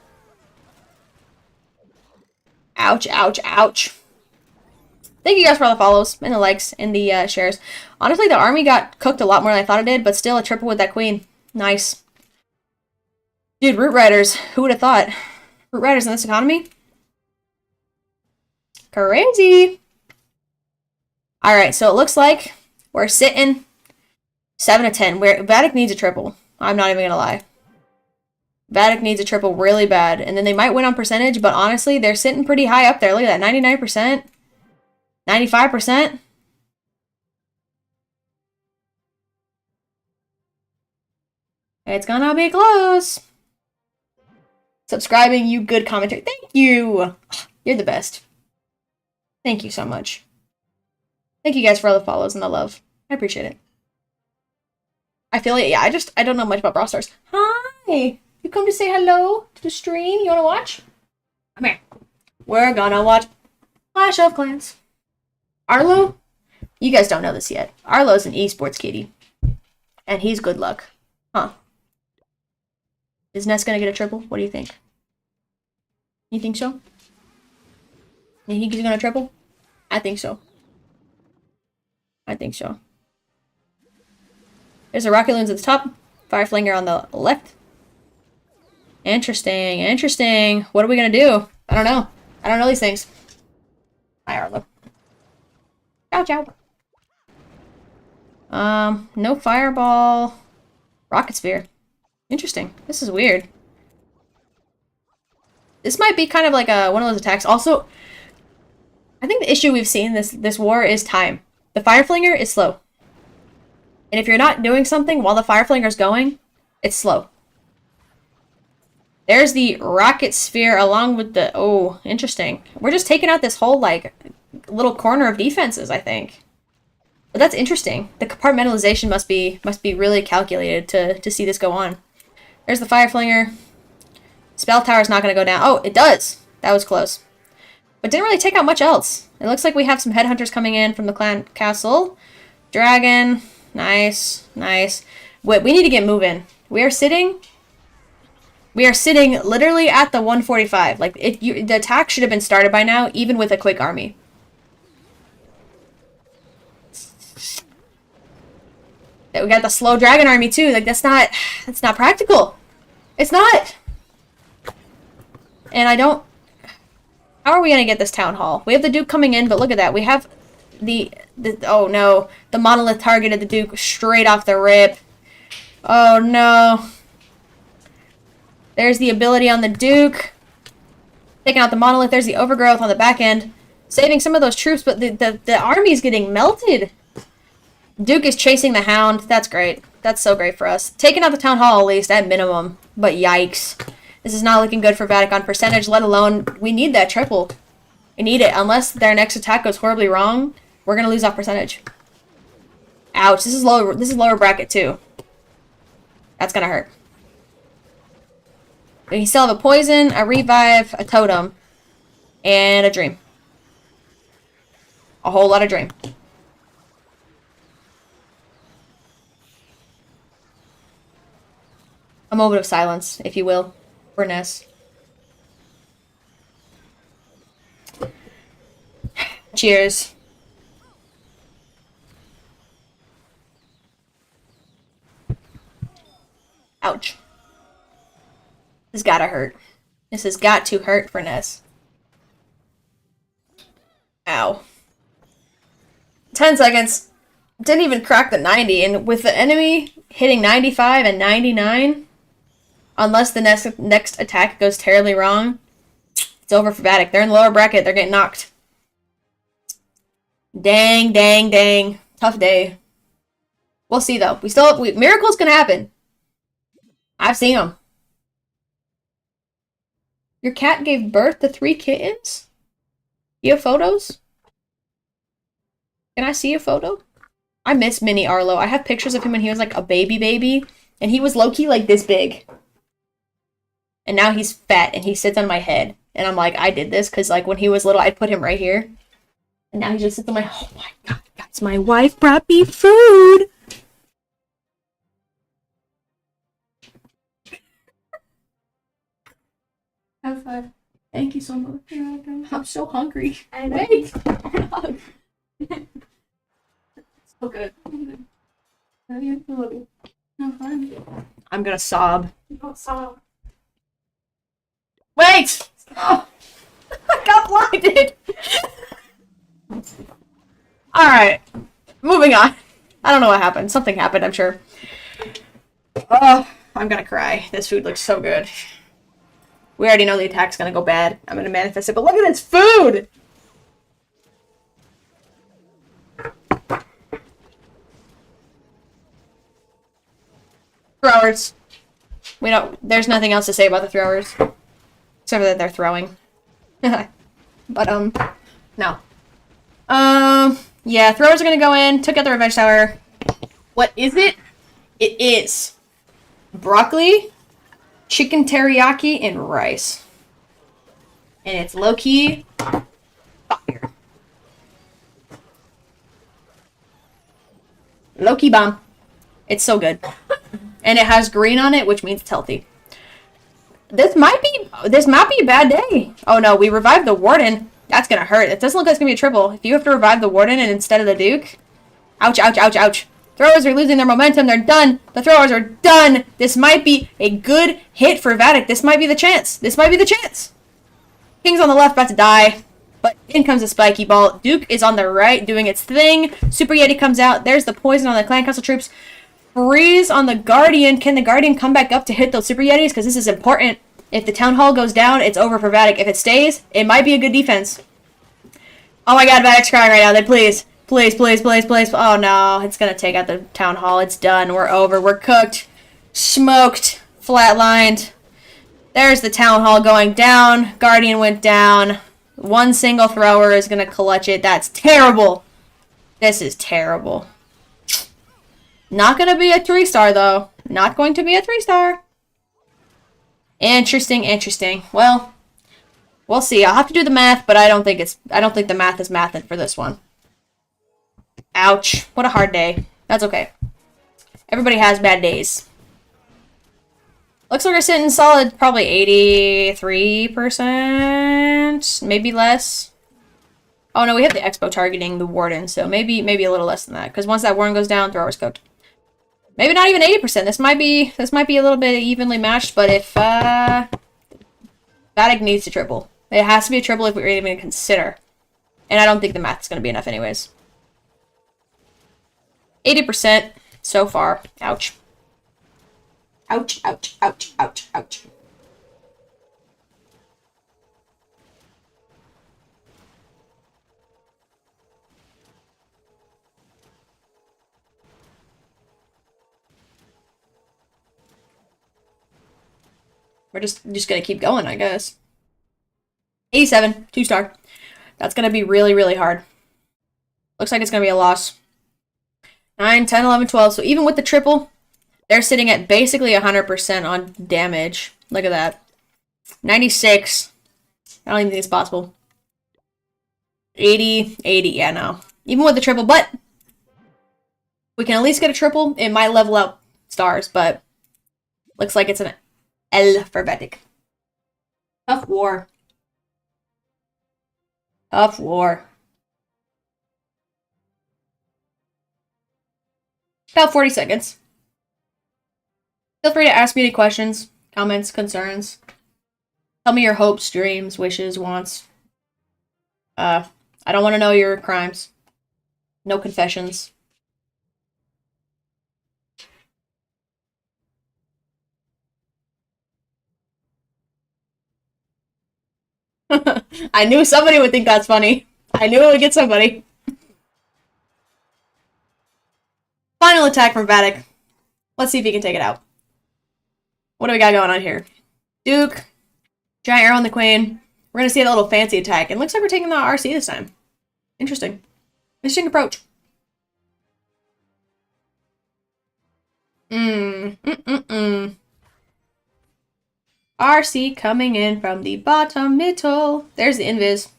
Ouch, ouch, ouch. Thank you guys for all the follows and the likes and the shares. Honestly, the army got cooked a lot more than I thought it did, but still a triple with that queen. Nice. Dude, Root Riders. Who would have thought? Root Riders in this economy? Crazy. Alright, so it looks like we're sitting 7 to 10. Where Vatic needs a triple. I'm not even going to lie. Vatic needs a triple really bad. And then they might win on percentage, but honestly, they're sitting pretty high up there. Look at that, 99%. 95%. It's gonna be close. Subscribing, you good commentary. Thank you. You're the best. Thank you so much. Thank you guys for all the follows and the love. I appreciate it. I feel it. Yeah, I don't know much about Brawl Stars. Hi. You come to say hello to the stream? You wanna watch? Come here. We're gonna watch Clash of Clans. Arlo? You guys don't know this yet. Arlo's an esports kitty. And he's good luck. Huh. Is Ness gonna get a triple? What do you think? You think so? You think he's gonna triple? I think so. I think so. There's a Rocket Loons at the top. Fireflinger on the left. Interesting, interesting. What are we gonna do? I don't know. I don't know these things. Hi, Arlo. Ciao, ciao. No fireball. Rocket sphere. Interesting. This is weird. This might be kind of like one of those attacks. Also, I think the issue we've seen this war is time. The Fireflinger is slow. And if you're not doing something while the Fireflinger's going, it's slow. There's the rocket sphere along with the... Oh, interesting. We're just taking out this whole, like, little corner of defenses, I think. But that's interesting. The compartmentalization must be really calculated to see this go on. There's the Fireflinger. Spell Tower's not going to go down. Oh, it does. That was close. But didn't really take out much else. It looks like we have some headhunters coming in from the clan castle. Dragon. Nice. Nice. Wait, we need to get moving. We are sitting literally at the 145. Like, the attack should have been started by now, even with a quick army. We got the slow dragon army too. Like, that's not practical. It's not. And I don't... How are we going to get this town hall? We have the Duke coming in, but look at that. We have the oh no. The monolith targeted the Duke straight off the rip. Oh no. There's the ability on the Duke. Taking out the monolith. There's the overgrowth on the back end. Saving some of those troops, but the army's getting melted. Duke is chasing the Hound. That's great. That's so great for us. Taking out the town hall at least, at minimum. But yikes. The This is not looking good for Vatic on percentage, let alone we need that triple. We need it. Unless their next attack goes horribly wrong, we're gonna lose off percentage. Ouch, this is lower bracket too. That's gonna hurt. We still have a poison, a revive, a totem, and a dream. A whole lot of dream. A moment of silence, if you will, for Ness. Cheers. Ouch. This has gotta hurt. This has got to hurt for Ness. Ow. 10 seconds. Didn't even crack the 90, and with the enemy hitting 95 and 99, unless the next attack goes terribly wrong, it's over for Vatic. They're in the lower bracket. They're getting knocked. Dang, dang, dang. Tough day. We'll see, though. Miracles can happen. I've seen them. Your cat gave birth to 3 kittens? You have photos? Can I see a photo? I miss Mini Arlo. I have pictures of him when he was like a baby, and he was low-key like this big. And now he's fat, and he sits on my head. And I'm like, I did this, because like when he was little, I'd put him right here. And now he just sits on my, oh my god, guys, my wife brought me food! Have fun. Thank you so much. You're welcome. I'm so hungry. Wait! So good. I'm gonna sob. Don't sob. Wait! Oh, I got blinded! Alright. Moving on. I don't know what happened. Something happened, I'm sure. Oh, I'm gonna cry. This food looks so good. We already know the attack's gonna go bad. I'm gonna manifest it, but look at this food! Throwers. There's nothing else to say about the throwers. Except that they're throwing. But, no. Yeah, throwers are gonna go in. Took out the Revenge Tower. What is it? It is broccoli, chicken teriyaki, and rice. And it's low-key fire. Low-key bomb. It's so good. And it has green on it, which means it's healthy. This might be a bad day. Oh no, we revived the Warden. That's gonna hurt. It doesn't look like it's gonna be a triple. If you have to revive the Warden and instead of the Duke. Ouch, ouch, ouch, ouch. Throwers are losing their momentum. They're done. The throwers are done. This might be a good hit for Vatic. This might be the chance. This might be the chance. King's on the left, about to die. But in comes the spiky ball. Duke is on the right, doing its thing. Super Yeti comes out. There's the poison on the Clan Castle troops. Freeze on the Guardian. Can the Guardian come back up to hit those Super Yetis? Because this is important. If the Town Hall goes down, it's over for Vatic. If it stays, it might be a good defense. Oh my god, Vatic's crying right now. Then please. Please, please, please, please. Oh no, it's going to take out the Town Hall. It's done. We're over. We're cooked. Smoked. Flatlined. There's the Town Hall going down. Guardian went down. One single thrower is going to clutch it. That's terrible. This is terrible. Not going to be a 3-star, though. Not going to be a 3-star. Interesting, interesting. Well, we'll see. I'll have to do the math, but I don't think the math is mathin' for this one. Ouch. What a hard day. That's okay. Everybody has bad days. Looks like we're sitting solid, probably 83%, maybe less. Oh no, we have the Expo targeting the Warden, so maybe a little less than that. Because once that Warden goes down, thrower's cooked. Maybe not even 80%. This might be a little bit evenly matched, but if Vatic needs to triple. It has to be a triple if we're even going to consider. And I don't think the math is going to be enough anyways. 80% so far. Ouch. Ouch, ouch, ouch, ouch, ouch. We're We're just gonna keep going, I guess. 87, 2-star. That's gonna be really, really hard. Looks like it's gonna be a loss. 9, 10, 11, 12. So even with the triple, they're sitting at basically 100% on damage. Look at that. 96. I don't even think it's possible. 80, 80. Yeah, no. Even with the triple, but we can at least get a triple. It might level out stars, but looks like it's an L for Vatic. Tough war. Tough war. About 40 seconds. Feel free to ask me any questions, comments, concerns. Tell me your hopes, dreams, wishes, wants. I don't want to know your crimes. No confessions. I knew somebody would think that's funny. I knew it would get somebody. Final attack from Vatic. Let's see if he can take it out. What do we got going on here? Duke. Giant arrow on the queen. We're going to see a little fancy attack. It looks like we're taking the RC this time. Interesting. Interesting approach. RC coming in from the bottom middle. There's the invis.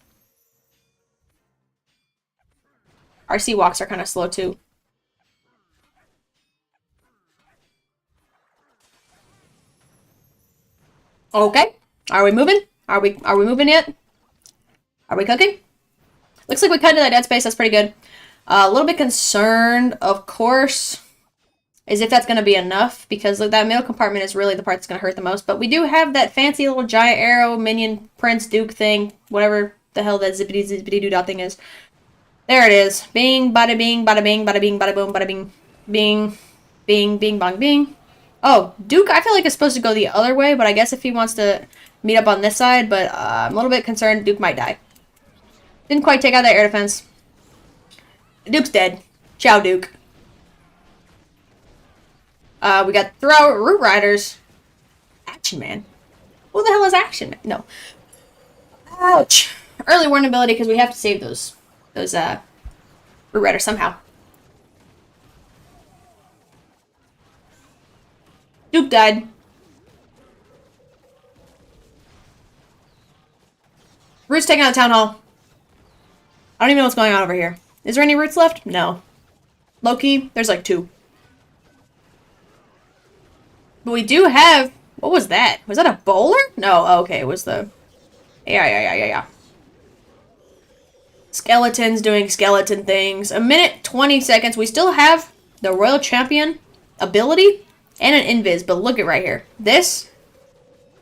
RC walks are kind of slow too. Okay. Are we moving? Are we moving yet? Are we cooking? Looks like we cut into that dead space. That's pretty good. A little bit concerned, of course, is if that's going to be enough, because look, that middle compartment is really the part that's going to hurt the most. But we do have that fancy little giant arrow minion Prince Duke thing, whatever the hell that zippity zippity doo dah thing is. There it is. Bing, bada bing, bada bing, bada bing, bada boom, bada bing, bing, bing, bing, bong, bing. Oh, Duke, I feel like it's supposed to go the other way, but I guess if he wants to meet up on this side, but I'm a little bit concerned Duke might die. Didn't quite take out that air defense. Duke's dead. Ciao, Duke. We got throw Root Riders. Action Man. Who the hell is Action Man? No. Ouch. Early warning ability because we have to save those Root Riders somehow. Duke died. Root's taking out the Town Hall. I don't even know what's going on over here. Is there any Roots left? No. Loki, there's like 2. But we do have... What was that? Was that a bowler? No, oh, okay, it was the... Yeah. Skeletons doing skeleton things. 1minute, 20 seconds. We still have the Royal Champion ability and an invis, but look at right here. This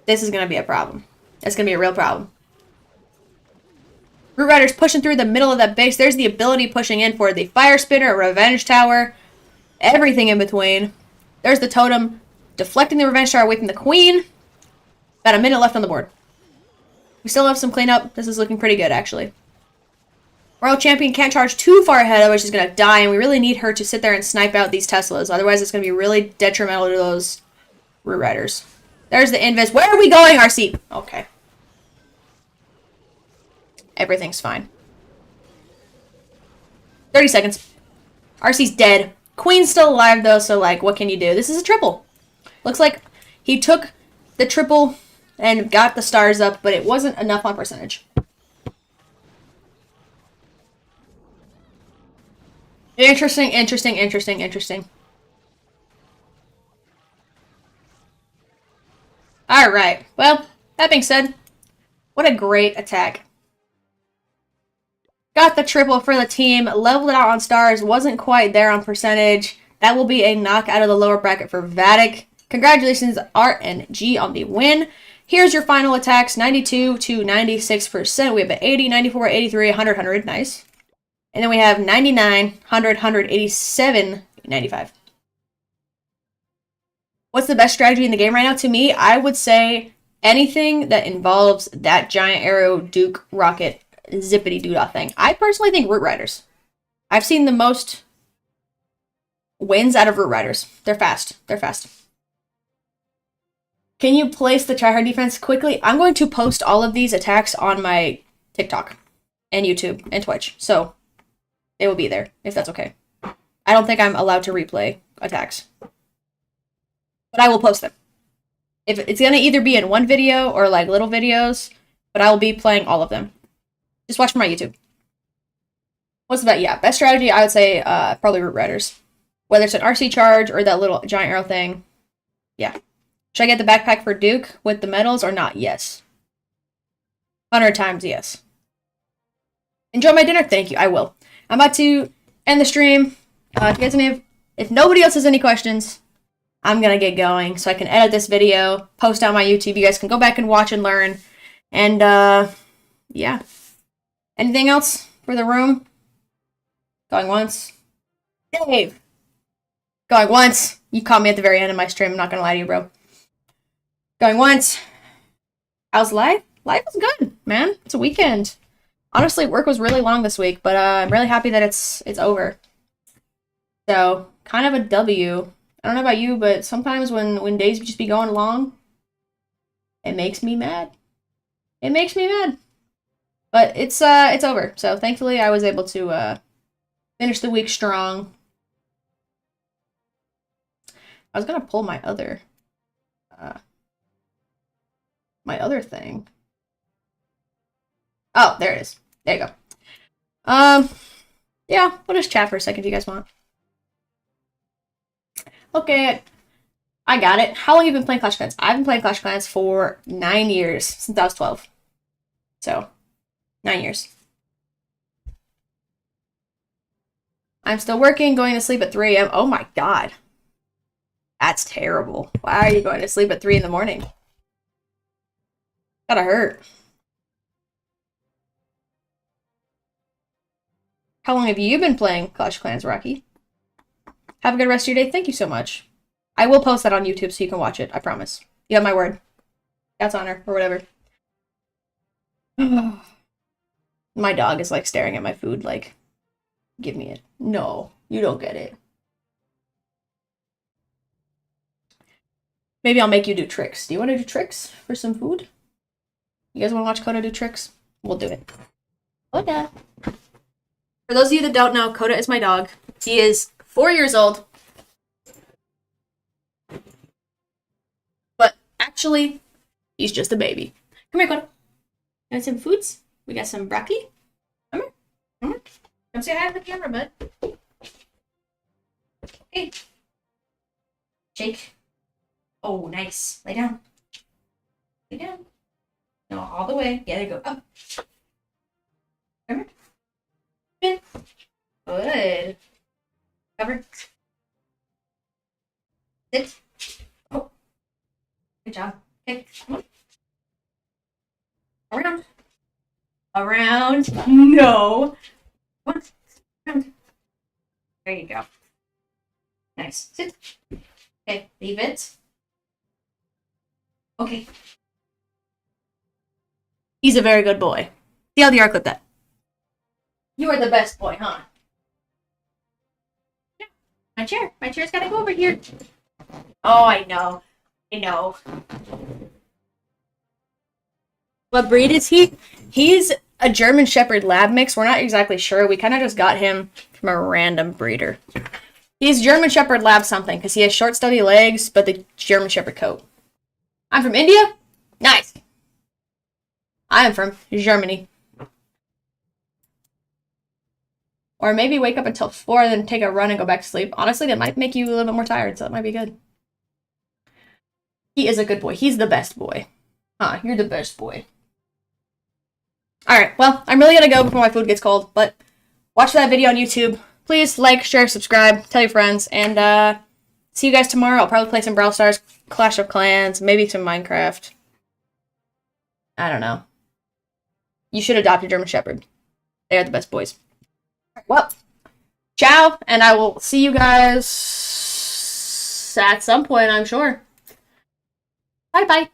is going to be a problem. It's going to be a real problem. Root Rider's pushing through the middle of that base. There's the ability pushing in for the Fire Spinner, Revenge Tower, everything in between. There's the totem deflecting the Revenge Tower away from the Queen. About a minute left on the board. We still have some cleanup. This is looking pretty good, actually. Royal Champion can't charge too far ahead, otherwise she's going to die, and we really need her to sit there and snipe out these Teslas. Otherwise, it's going to be really detrimental to those Root Riders. There's the invis. Where are we going, RC? Okay. Everything's fine. 30 seconds. RC's dead. Queen's still alive, though, so, like, what can you do? This is a triple. Looks like he took the triple and got the stars up, but it wasn't enough on percentage. Interesting. Alright. Well, that being said, what a great attack. Got the triple for the team. Leveled it out on stars. Wasn't quite there on percentage. That will be a knock out of the lower bracket for Vatic. Congratulations, RNG, on the win. Here's your final attacks. 92 to 96%. We have an 80, 94, 83, 100, 100. Nice. And then we have 99, 100, 187, 95. What's the best strategy in the game right now? To me, I would say anything that involves that giant arrow, Duke, rocket, zippity doo dah thing. I personally think Root Riders. I've seen the most wins out of Root Riders. They're fast. Can you place the tryhard defense quickly? I'm going to post all of these attacks on my TikTok and YouTube and Twitch, so they will be there, if that's okay. I don't think I'm allowed to replay attacks, but I will post them. If it's going to either be in one video or like little videos, but I will be playing all of them. Just watch my YouTube. What's that? Yeah, best strategy, I would say probably Root Riders. Whether it's an RC charge or that little giant arrow thing. Yeah. Should I get the backpack for Duke with the medals or not? Yes. 100 times yes. Enjoy my dinner? Thank you. I will. I'm about to end the stream. If nobody else has any questions, I'm going to get going so I can edit this video, post on my YouTube. You guys can go back and watch and learn. And, yeah. Anything else for the room? Going once. Dave! Going once. You caught me at the very end of my stream. I'm not going to lie to you, bro. Going once. How's life? Life is good, man. It's a weekend. Honestly, work was really long this week, but I'm really happy that it's over. So, kind of a W. I don't know about you, but sometimes when days just be going long, it makes me mad. It makes me mad. But it's over. So, thankfully, I was able to finish the week strong. I was gonna pull my other thing. Oh, there it is. There you go. Yeah, we'll just chat for a second if you guys want. Okay, I got it. How long have you been playing Clash of Clans? I've been playing Clash of Clans for 9 years, since I was 12. So, 9 years. I'm still working, going to sleep at 3 a.m. Oh my god. That's terrible. Why are you going to sleep at 3 in the morning? Gotta hurt. How long have you been playing Clash of Clans, Rocky? Have a good rest of your day. Thank you so much. I will post that on YouTube so you can watch it. I promise. You have my word. That's honor, or whatever. My dog is like staring at my food like, give me it. No, you don't get it. Maybe I'll make you do tricks. Do you want to do tricks for some food? You guys want to watch Coda do tricks? We'll do it. Coda. For those of you that don't know, Coda is my dog. He is 4 years old. But actually, he's just a baby. Come here, Coda. Got some foods? We got some broccoli. Come here. Come here. Come say hi to the camera, bud. Hey. Shake. Oh, nice. Lay down. Lay down. No, all the way. Yeah, there you go. Up. Come here. Good. Cover. Sit. Oh. Good job. Okay. Come on. Around. Around. No. Come on. Around. There you go. Nice. Sit. Okay. Leave it. Okay. He's a very good boy. See how the R clipped that. You are the best boy, huh? Yeah. My chair. My chair's gotta go over here. Oh, I know. I know. What breed is he? He's a German Shepherd Lab mix. We're not exactly sure. We kind of just got him from a random breeder. He's German Shepherd Lab something because he has short, stubby legs, but the German Shepherd coat. I'm from India? Nice. I am from Germany. Or maybe wake up until 4 and then take a run and go back to sleep. Honestly, that might make you a little bit more tired, so that might be good. He is a good boy. He's the best boy. Huh, you're the best boy. Alright, well, I'm really gonna go before my food gets cold, but watch that video on YouTube. Please like, share, subscribe, tell your friends, and see you guys tomorrow. I'll probably play some Brawl Stars, Clash of Clans, maybe some Minecraft. I don't know. You should adopt a German Shepherd. They are the best boys. Well, ciao, and I will see you guys at some point, I'm sure. Bye-bye.